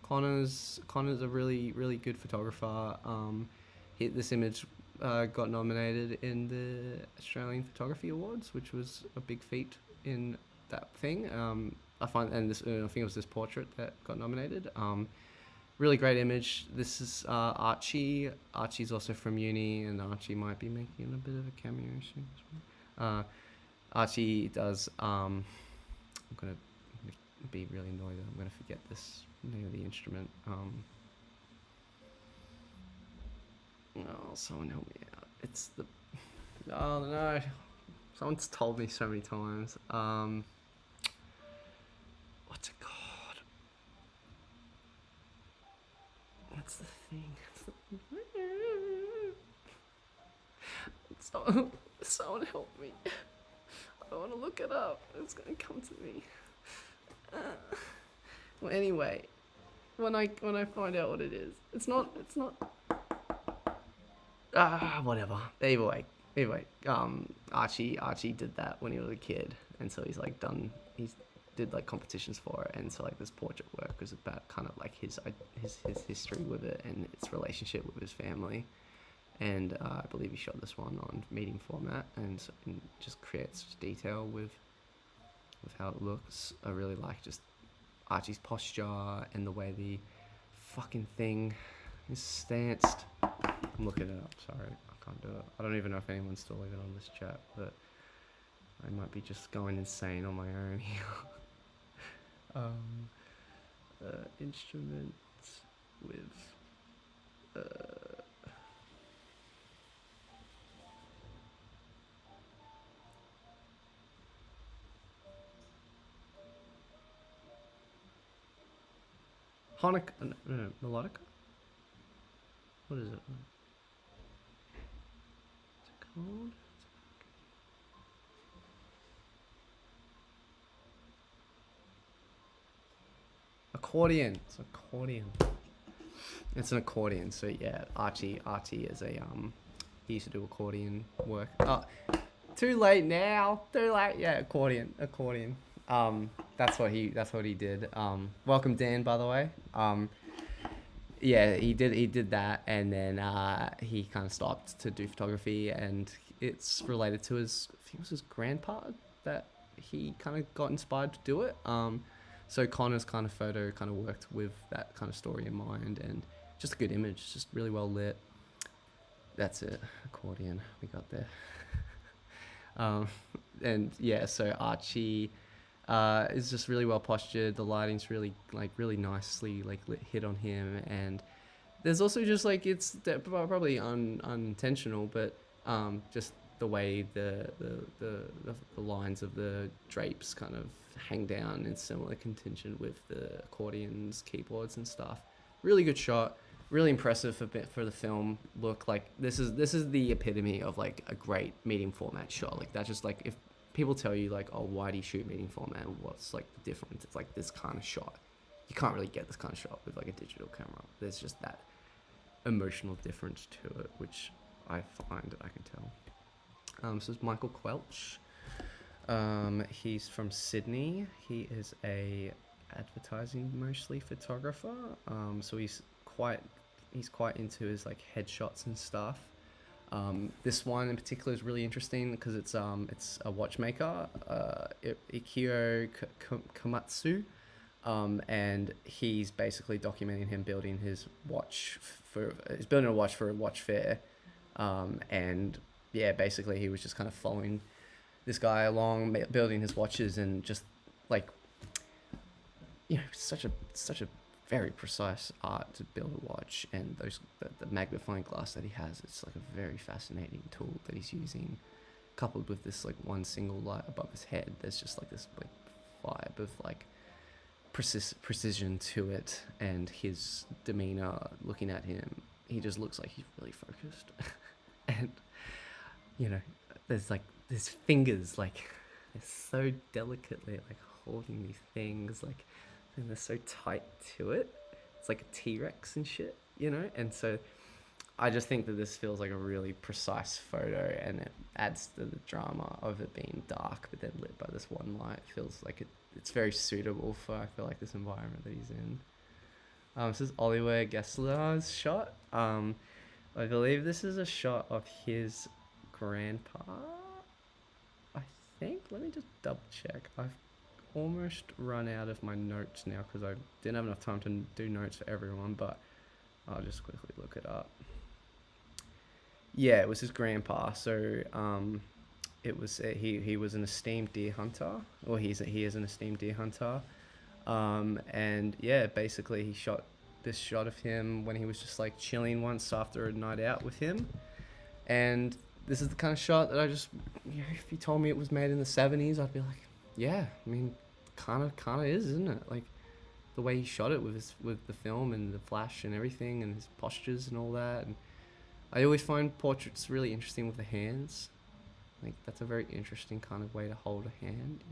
Connor's a really, really good photographer. This image got nominated in the Australian Photography Awards, which was a big feat in that thing. I think it was this portrait that got nominated. Really great image. This is Archie. Archie's also from uni, and Archie might be making a bit of a cameo soon as well. Archie does. I'm gonna be really annoyed that I'm gonna forget this name of the instrument. Someone help me out. It's the. Oh no! Someone's told me so many times. What's it called? What's the thing? Someone help me. I don't want to look it up. It's gonna come to me. Well, anyway, when I find out what it is, it's not. Whatever. Anyway, Archie did that when he was a kid, and so he's did like competitions for it, and so like this portrait work was about kind of like his history with it and its relationship with his family. and I believe he shot this one on medium format, and just creates detail with how it looks. I really like just Archie's posture and the way the fucking thing is stanced. I'm looking it up, sorry, I can't do it. I don't even know if anyone's still even on this chat, but I might be just going insane on my own here. Instruments with Hanukkah, no, melodica? What is it? What's it called? Accordion. It's an accordion. It's an accordion. So yeah, Archie is a he used to do accordion work. Oh, too late now. Too late. Yeah, accordion. That's what he did. Welcome Dan, by the way. Yeah, he did that, and then he kind of stopped to do photography, and it's related to his, I think it was his grandpa that he kind of got inspired to do it. So Connor's kind of photo kind of worked with that kind of story in mind, and just a good image, just really well lit. That's it, accordion, we got there. And yeah, so Archie is just really well postured. The lighting's really nicely hit on him, and there's also just it's probably unintentional, but just the way the lines of the drapes kind of hang down in similar contention with the accordions, keyboards and stuff. Really good shot, really impressive for the film look. Like this is the epitome of a great medium format shot. That's just if people tell you oh, why do you shoot medium format, what's the difference, it's this kind of shot. You can't really get this kind of shot with a digital camera. There's just that emotional difference to it, which I find I can tell. So it's Michael Quelch. He's from Sydney. He is a advertising mostly photographer. So he's quite into his headshots and stuff. This one in particular is really interesting because it's a watchmaker, Ikio Komatsu, and he's basically documenting him building his watch he's building a watch for a watch fair, and yeah, basically he was just kind of following this guy along, building his watches, and just such a very precise art to build a watch, and the magnifying glass that he has, it's a very fascinating tool that he's using, coupled with this one single light above his head. There's just this vibe of precision to it, and his demeanor, looking at him, he just looks like he's really focused. And there's his fingers they're so delicately holding these things, and they're so tight to it. It's like a T-Rex and shit, and so I just think that this feels like a really precise photo, and it adds to the drama of it being dark but then lit by this one light. It feels like it's very suitable for, I feel this environment that he's in. This is Oliver Gessler's shot. I believe this is a shot of his grandpa, I think. Let me just double check. I've almost run out of my notes now because I didn't have enough time to do notes for everyone, but I'll just quickly look it up. Yeah, it was his grandpa. So it was he was an esteemed deer hunter, or he is an esteemed deer hunter, and yeah, basically he shot this shot of him when he was just chilling once after a night out with him, and this is the kind of shot that I just, if you told me it was made in the 70s, I'd be like, yeah, I mean, kind of is, isn't it? The way he shot it with the film and the flash and everything, and his postures and all that. And I always find portraits really interesting with the hands. That's a very interesting kind of way to hold a hand,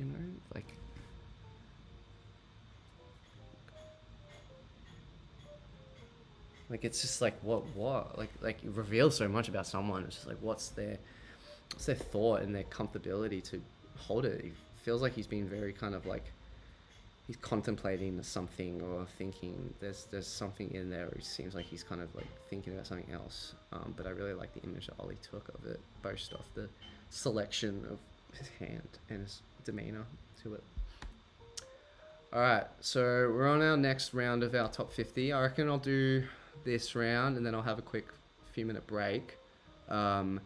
it's just what it reveals so much about someone. It's just what's their thought and their comfortability to hold it. It feels like he's been very kind of he's contemplating something or thinking. There's something in there. Where he seems like he's kind of like thinking about something else. But I really like the image that Ollie took of it, based off the selection of his hand and his demeanor to it. All right, so we're on our next round of our top 50. I reckon I'll do this round and then I'll have a quick few minute break. We're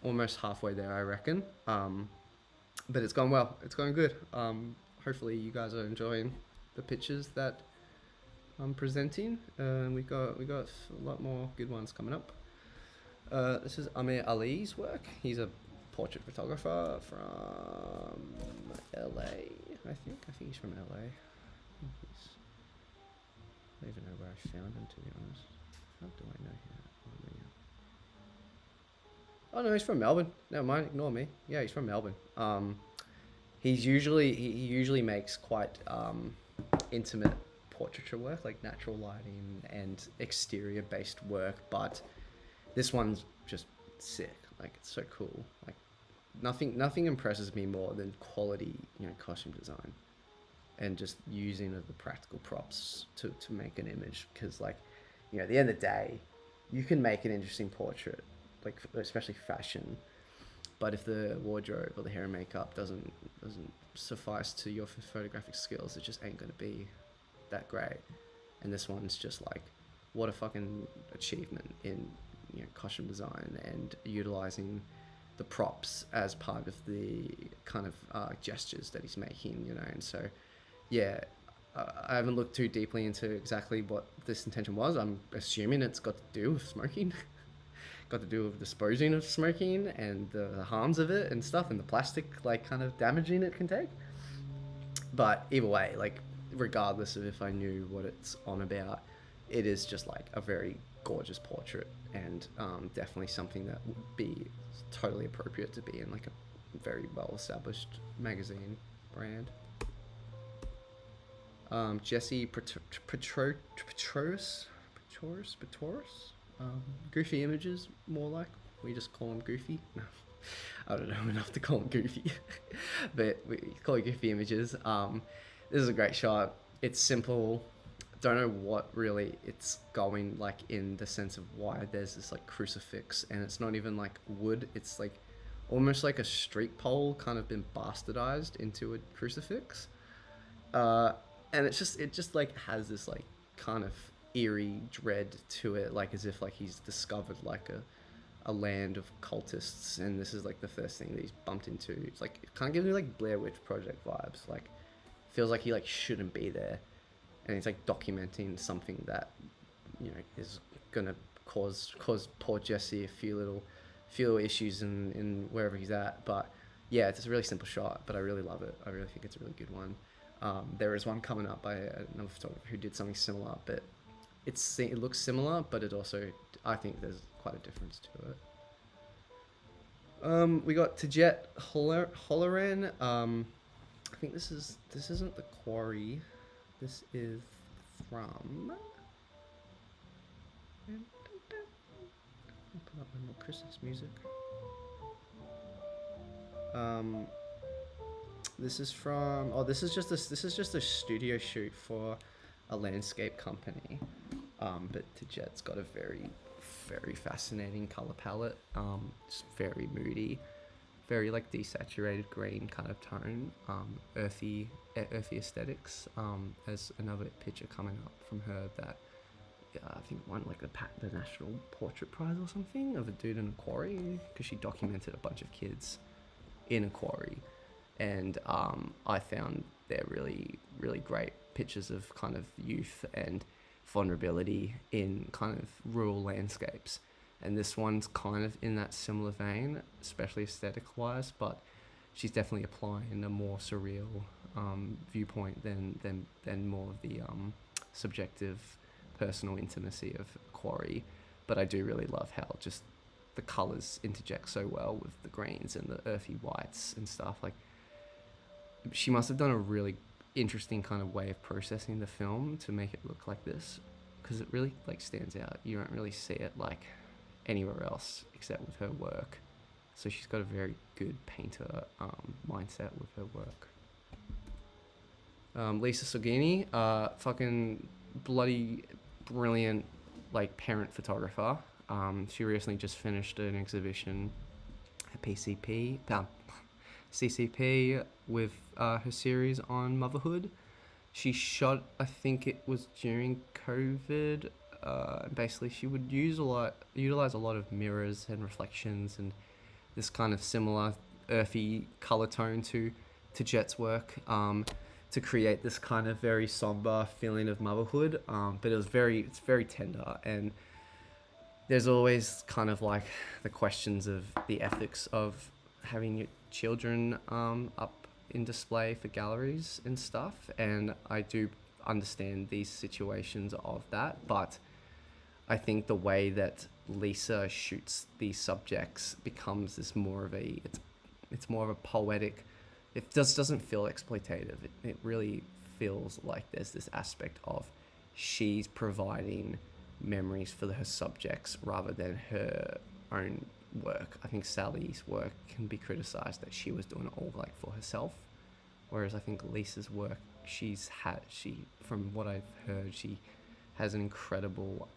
almost halfway there, I reckon. But it's gone well. It's going good. Hopefully you guys are enjoying the pictures that I'm presenting. We got a lot more good ones coming up. This is Amir Ali's work. He's a portrait photographer from LA, I think. I think he's from LA. I don't even know where I found him, to be honest. How do I know him? Oh no, he's from Melbourne. Never mind, ignore me. Yeah, he's from Melbourne. He usually makes quite intimate portraiture work, like natural lighting and exterior based work, but this one's just sick. Like, it's so cool. Like, nothing impresses me more than quality, costume design and just using of the practical props to make an image. Because, like, at the end of the day, you can make an interesting portrait, like especially fashion, but if the wardrobe or the hair and makeup doesn't suffice to your photographic skills, it just ain't gonna be that great. And this one's just like, what a fucking achievement in costume design and utilizing the props as part of the kind of gestures that he's making, and so yeah, I haven't looked too deeply into exactly what this intention was. I'm assuming it's got to do with smoking. Got to do with disposing of smoking and the harms of it and stuff, and the plastic like kind of damaging it can take. But either way, like, regardless of if I knew what it's on about, it is just like a very gorgeous portrait, and definitely something that would be totally appropriate to be in like a very well established magazine brand. Jesse Petrous, Goofy Images, more like. We just call him Goofy. No, I don't know enough to call him Goofy, but we call it Goofy Images. This is a great shot. It's simple. Don't know what really it's going like in the sense of why there's this like crucifix, and it's not even like wood. It's like almost like a street pole kind of been bastardized into a crucifix. And it just like has this like kind of eerie dread to it, like as if like he's discovered like a land of cultists, and this is like the first thing that he's bumped into. It's like, it kind of gives me like Blair Witch Project vibes. Like, feels like he like shouldn't be there, and he's like documenting something that is gonna cause poor Jesse a few little issues in wherever he's at. But yeah, it's a really simple shot, but I really love it. I really think it's a really good one. There is one coming up by another photographer who did something similar, but it looks similar, but it also, I think there's quite a difference to it. We got Tajet Holoran. I think this isn't the Quarry. This is from. I'll put up my more Christmas music. This is from. Oh, this is just a studio shoot for a landscape company. But Tajet's got a very, very fascinating color palette. Just very moody, very like desaturated green kind of tone. Earthy aesthetics. There's another picture coming up from her that I think won like the National Portrait Prize or something, of a dude in a quarry, because she documented a bunch of kids in a quarry. And I found they're really, really great pictures of kind of youth and vulnerability in kind of rural landscapes. And this one's kind of in that similar vein, especially aesthetic-wise, but she's definitely applying a more surreal viewpoint than more of the subjective, personal intimacy of quarry. But I do really love how just the colours interject so well with the greens and the earthy whites and stuff. Like, she must have done a really interesting kind of way of processing the film to make it look like this, because it really like stands out. You don't really see it like anywhere else except with her work. So she's got a very good painter mindset with her work. Lisa Sogini, fucking bloody brilliant, like parent photographer. She recently just finished an exhibition at CCP with her series on motherhood. She shot, I think it was during COVID. Basically, she would utilize a lot of mirrors and reflections and this kind of similar earthy color tone to Jet's work, to create this kind of very somber feeling of motherhood. But it's very tender, and there's always kind of like the questions of the ethics of having your children up in display for galleries and stuff. And I do understand these situations of that, but I think the way that Lisa shoots these subjects becomes this more of a it's more of a poetic. It just doesn't feel exploitative. It really feels like there's this aspect of she's providing memories for her subjects rather than her own work. I think Sally's work can be criticized that she was doing it all like for herself, whereas I think Lisa's work, she from what I've heard, she has an incredible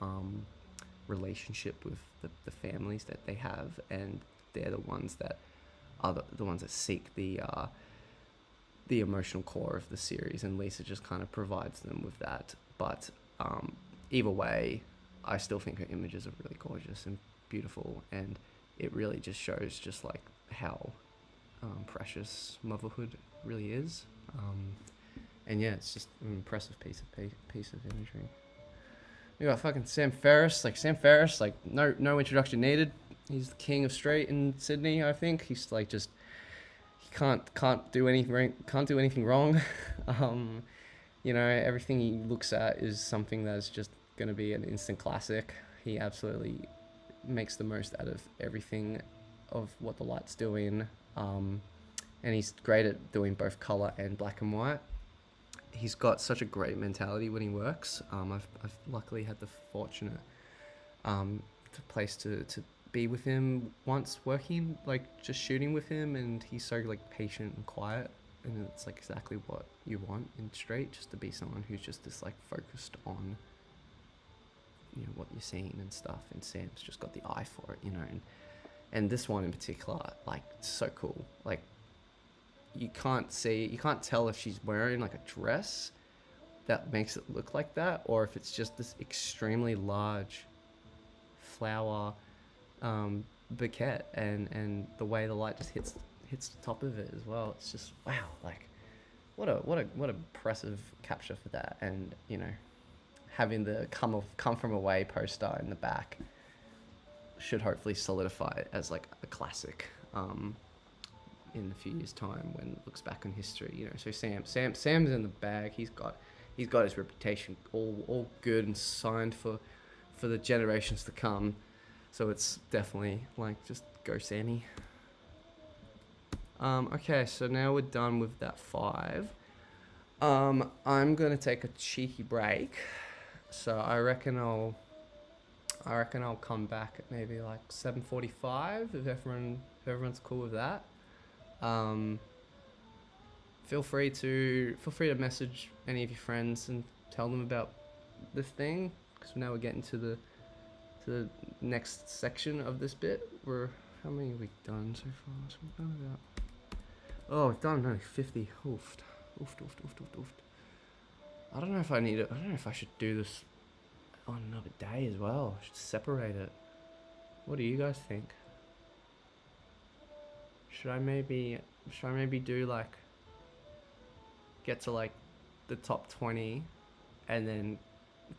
relationship with the families that they have, and they're the ones that are the ones that seek the emotional core of the series, and Lisa just kind of provides them with that. But either way, I still think her images are really gorgeous and beautiful, and it really just shows just like how precious motherhood really is. And yeah, it's just an impressive piece of imagery. We got fucking Sam Ferris, like no introduction needed. He's the king of straight in Sydney, I think. He's like just he can't do anything wrong. You know, everything he looks at is something that's just gonna be an instant classic. He absolutely makes the most out of everything of what the light's doing. And he's great at doing both color and black and white. He's got such a great mentality when he works. I've luckily had the fortunate place to be with him once working, like just shooting with him, and he's so like patient and quiet, and it's like exactly what you want in straight, just to be someone who's just this like focused on, you know, what you're seeing and stuff. And Sam's just got the eye for it, you know, and this one in particular, like so cool. Like you can't tell if she's wearing like a dress that makes it look like that, or if it's just this extremely large flower bouquet, and the way the light just hits the top of it as well. It's just wow, like what a impressive capture for that. And you know, having the come from away poster in the back should hopefully solidify it as like a classic in a few years' time when it looks back on history, you know. So Sam's in the bag. He's got his reputation all good and signed for the generations to come. So it's definitely like just go Sammy. Okay, so now we're done with that 5. I'm gonna take a cheeky break. So I reckon I'll come back at maybe like 7:45 if everyone's cool with that. Feel free to message any of your friends and tell them about this thing, because now we're getting to the next section of this bit. How many have we done so far? So we've done about, we've done only 50. Oofed. I don't know if I should do this on another day as well. I should separate it. What do you guys think? Should I maybe do like, get to like the top 20 and then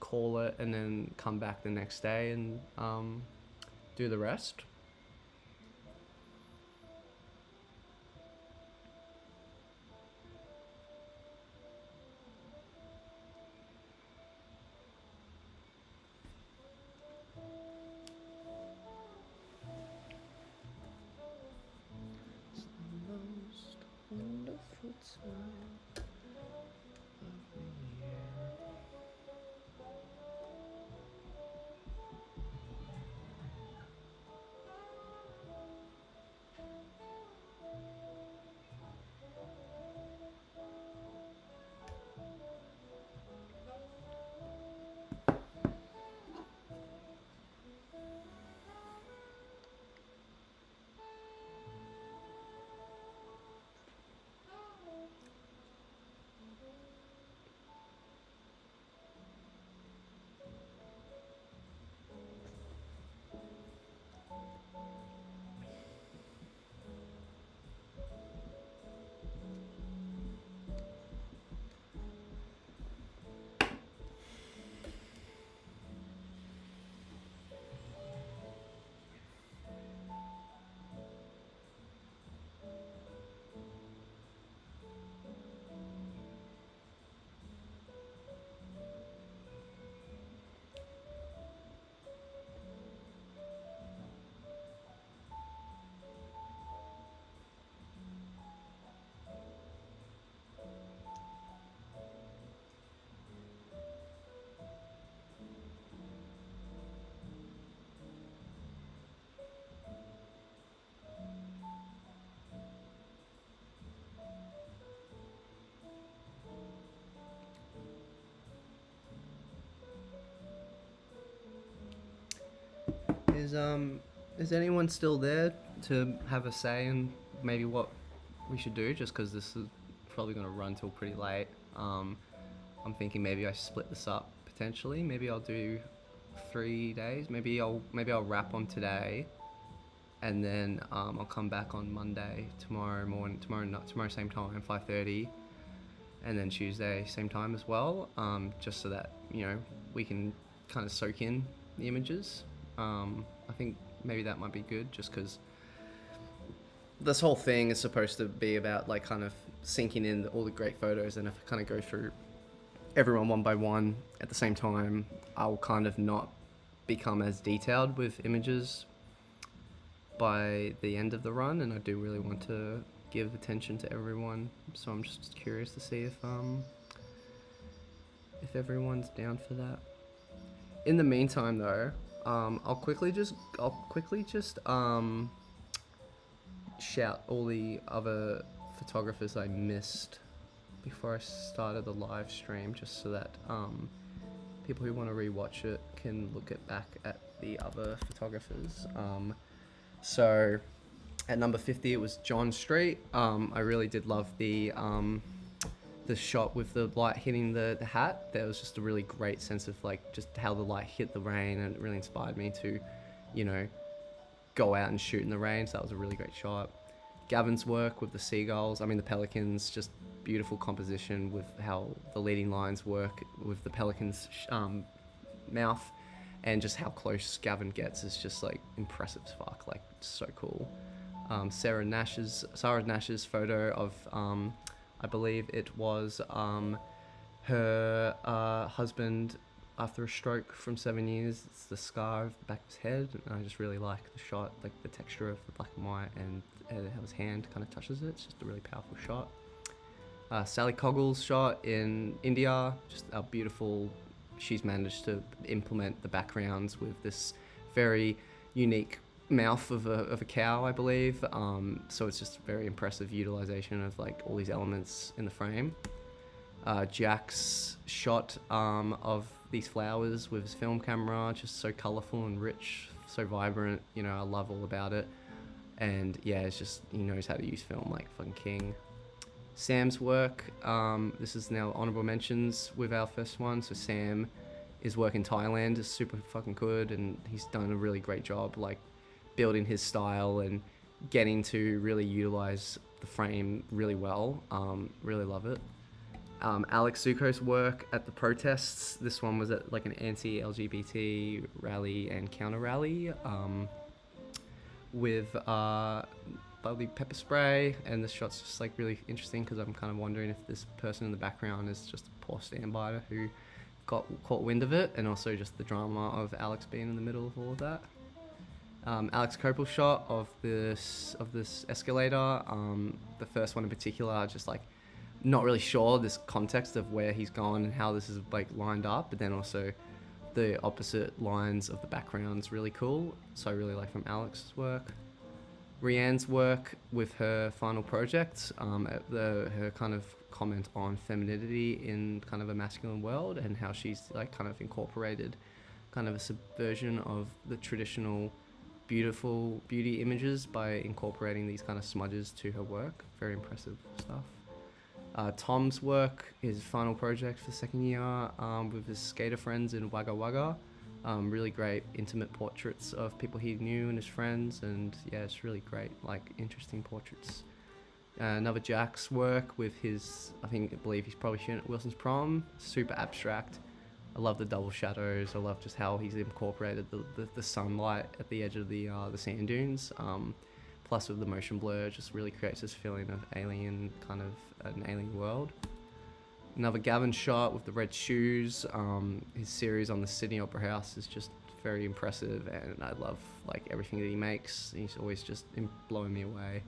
call it, and then come back the next day and do the rest? It's the most wonderful time of the year. is anyone still there to have a say in maybe what we should do? Just because this is probably going to run till pretty late. I'm thinking maybe I split this up potentially. Maybe I'll do 3 days. Maybe I'll wrap on today, and then I'll come back on Monday, tomorrow same time, 5:30, and then Tuesday same time as well. Just so that we can kind of soak in the images. I think maybe that might be good, just because this whole thing is supposed to be about like kind of sinking in all the great photos, and if I kind of go through everyone one by one at the same time, I'll kind of not become as detailed with images by the end of the run, and I do really want to give attention to everyone, so I'm just curious to see if everyone's down for that. In the meantime though, I'll quickly just shout all the other photographers I missed before I started the live stream, just so that people who want to rewatch it can look back at the other photographers. So at number 50 it was John Street. I really did love the shot with the light hitting the hat. There was just a really great sense of like just how the light hit the rain, and it really inspired me to go out and shoot in the rain. So that was a really great shot. Gavin's work with the seagulls, the pelicans, just beautiful composition with how the leading lines work with the pelican's mouth, and just how close Gavin gets is just like impressive as fuck, like so cool. Sarah Nash's photo of I believe it was her husband after a stroke from 7 years. It's the scar of the back of his head, and I just really like the shot, like the texture of the black and white, and how his hand kind of touches it. It's just a really powerful shot. Sally Coggle's shot in India, just how beautiful she's managed to implement the backgrounds with this very unique mouth of a cow, I believe. So it's just very impressive utilization of like all these elements in the frame. Jack's shot of these flowers with his film camera, just so colorful and rich, so vibrant. I love all about it. And yeah, it's just, he knows how to use film like fucking king. Sam's work, this is now honorable mentions with our first one. So Sam, his work in Thailand is super fucking good, and he's done a really great job like building his style and getting to really utilize the frame really well. Really love it. Alex Suko's work at the protests. This one was at like an anti-LGBT rally and counter rally with bubbly pepper spray, and this shot's just like really interesting because I'm kind of wondering if this person in the background is just a poor standby who got caught wind of it, and also just the drama of Alex being in the middle of all of that. Alex Copel's shot of this escalator, the first one in particular, just like not really sure this context of where he's gone and how this is like lined up, but then also the opposite lines of the background's really cool. So I really like from Alex's work. Rianne's work with her final project, her kind of comment on femininity in kind of a masculine world, and how she's like kind of incorporated kind of a subversion of the traditional beautiful beauty images by incorporating these kind of smudges to her work. Very impressive stuff. Tom's work, his final project for the second year, with his skater friends in Wagga Wagga. Really great intimate portraits of people he knew and his friends, and yeah, it's really great, like interesting portraits. Another Jack's work with his, I believe he's probably shooting at Wilson's Prom. Super abstract. I love the double shadows. I love just how he's incorporated the sunlight at the edge of the sand dunes. Plus with the motion blur, just really creates this feeling of alien, kind of an alien world. Another Gavin shot with the red shoes. His series on the Sydney Opera House is just very impressive, and I love like everything that he makes. He's always just blowing me away.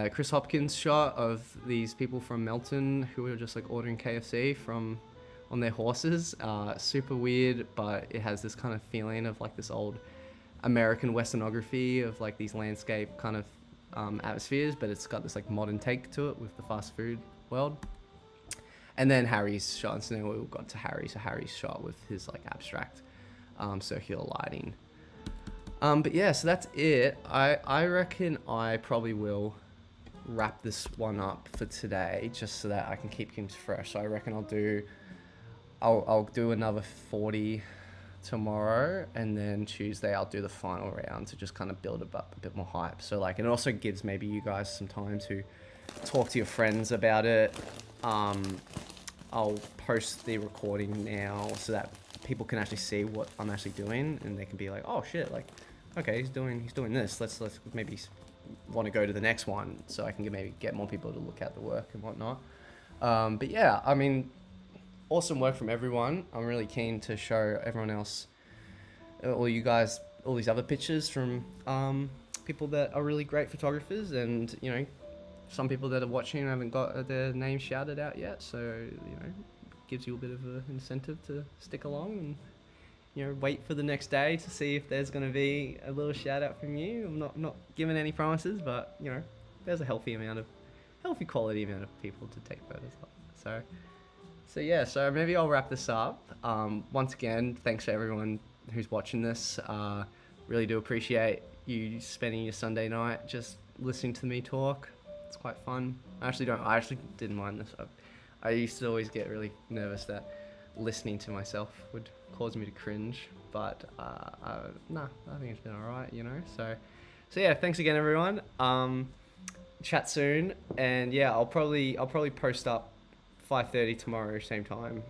Chris Hopkins shot of these people from Melton who were just like ordering KFC on their horses. Super weird, but it has this kind of feeling of like this old American westernography of like these landscape kind of atmospheres, but it's got this like modern take to it with the fast food world. And then Harry's shot, and so then we got to Harry. So Harry's shot with his like abstract circular lighting. But yeah, so that's it. I reckon I probably will wrap this one up for today, just so that I can keep things fresh. So I reckon I'll do another 40 tomorrow, and then Tuesday I'll do the final round to just kind of build up a bit more hype. So like, it also gives maybe you guys some time to talk to your friends about it. I'll post the recording now so that people can actually see what I'm actually doing, and they can be like, oh shit, like, okay, he's doing this. Let's maybe want to go to the next one, so I can maybe get more people to look at the work and whatnot. But yeah, I mean, awesome work from everyone. I'm really keen to show everyone else, all you guys, all these other pictures from people that are really great photographers, and you know, some people that are watching haven't got their name shouted out yet, so you know, gives you a bit of an incentive to stick along and, you know, wait for the next day to see if there's going to be a little shout out from you. I'm not giving any promises, but you know, there's a healthy quality amount of people to take photos of. So yeah, so maybe I'll wrap this up. Once again, thanks to everyone who's watching this. Really do appreciate you spending your Sunday night just listening to me talk. It's quite fun. I actually didn't mind this. I used to always get really nervous that listening to myself would cause me to cringe, but nah, I think it's been alright, you know. So yeah, thanks again, everyone. Chat soon, and yeah, I'll probably post up 5:30 tomorrow, same time,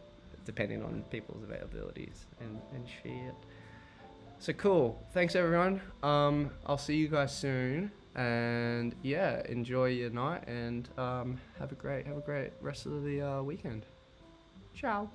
depending on people's availabilities and shit. So cool. Thanks, everyone. I'll see you guys soon. And yeah, enjoy your night, and have a great rest of the weekend. Ciao.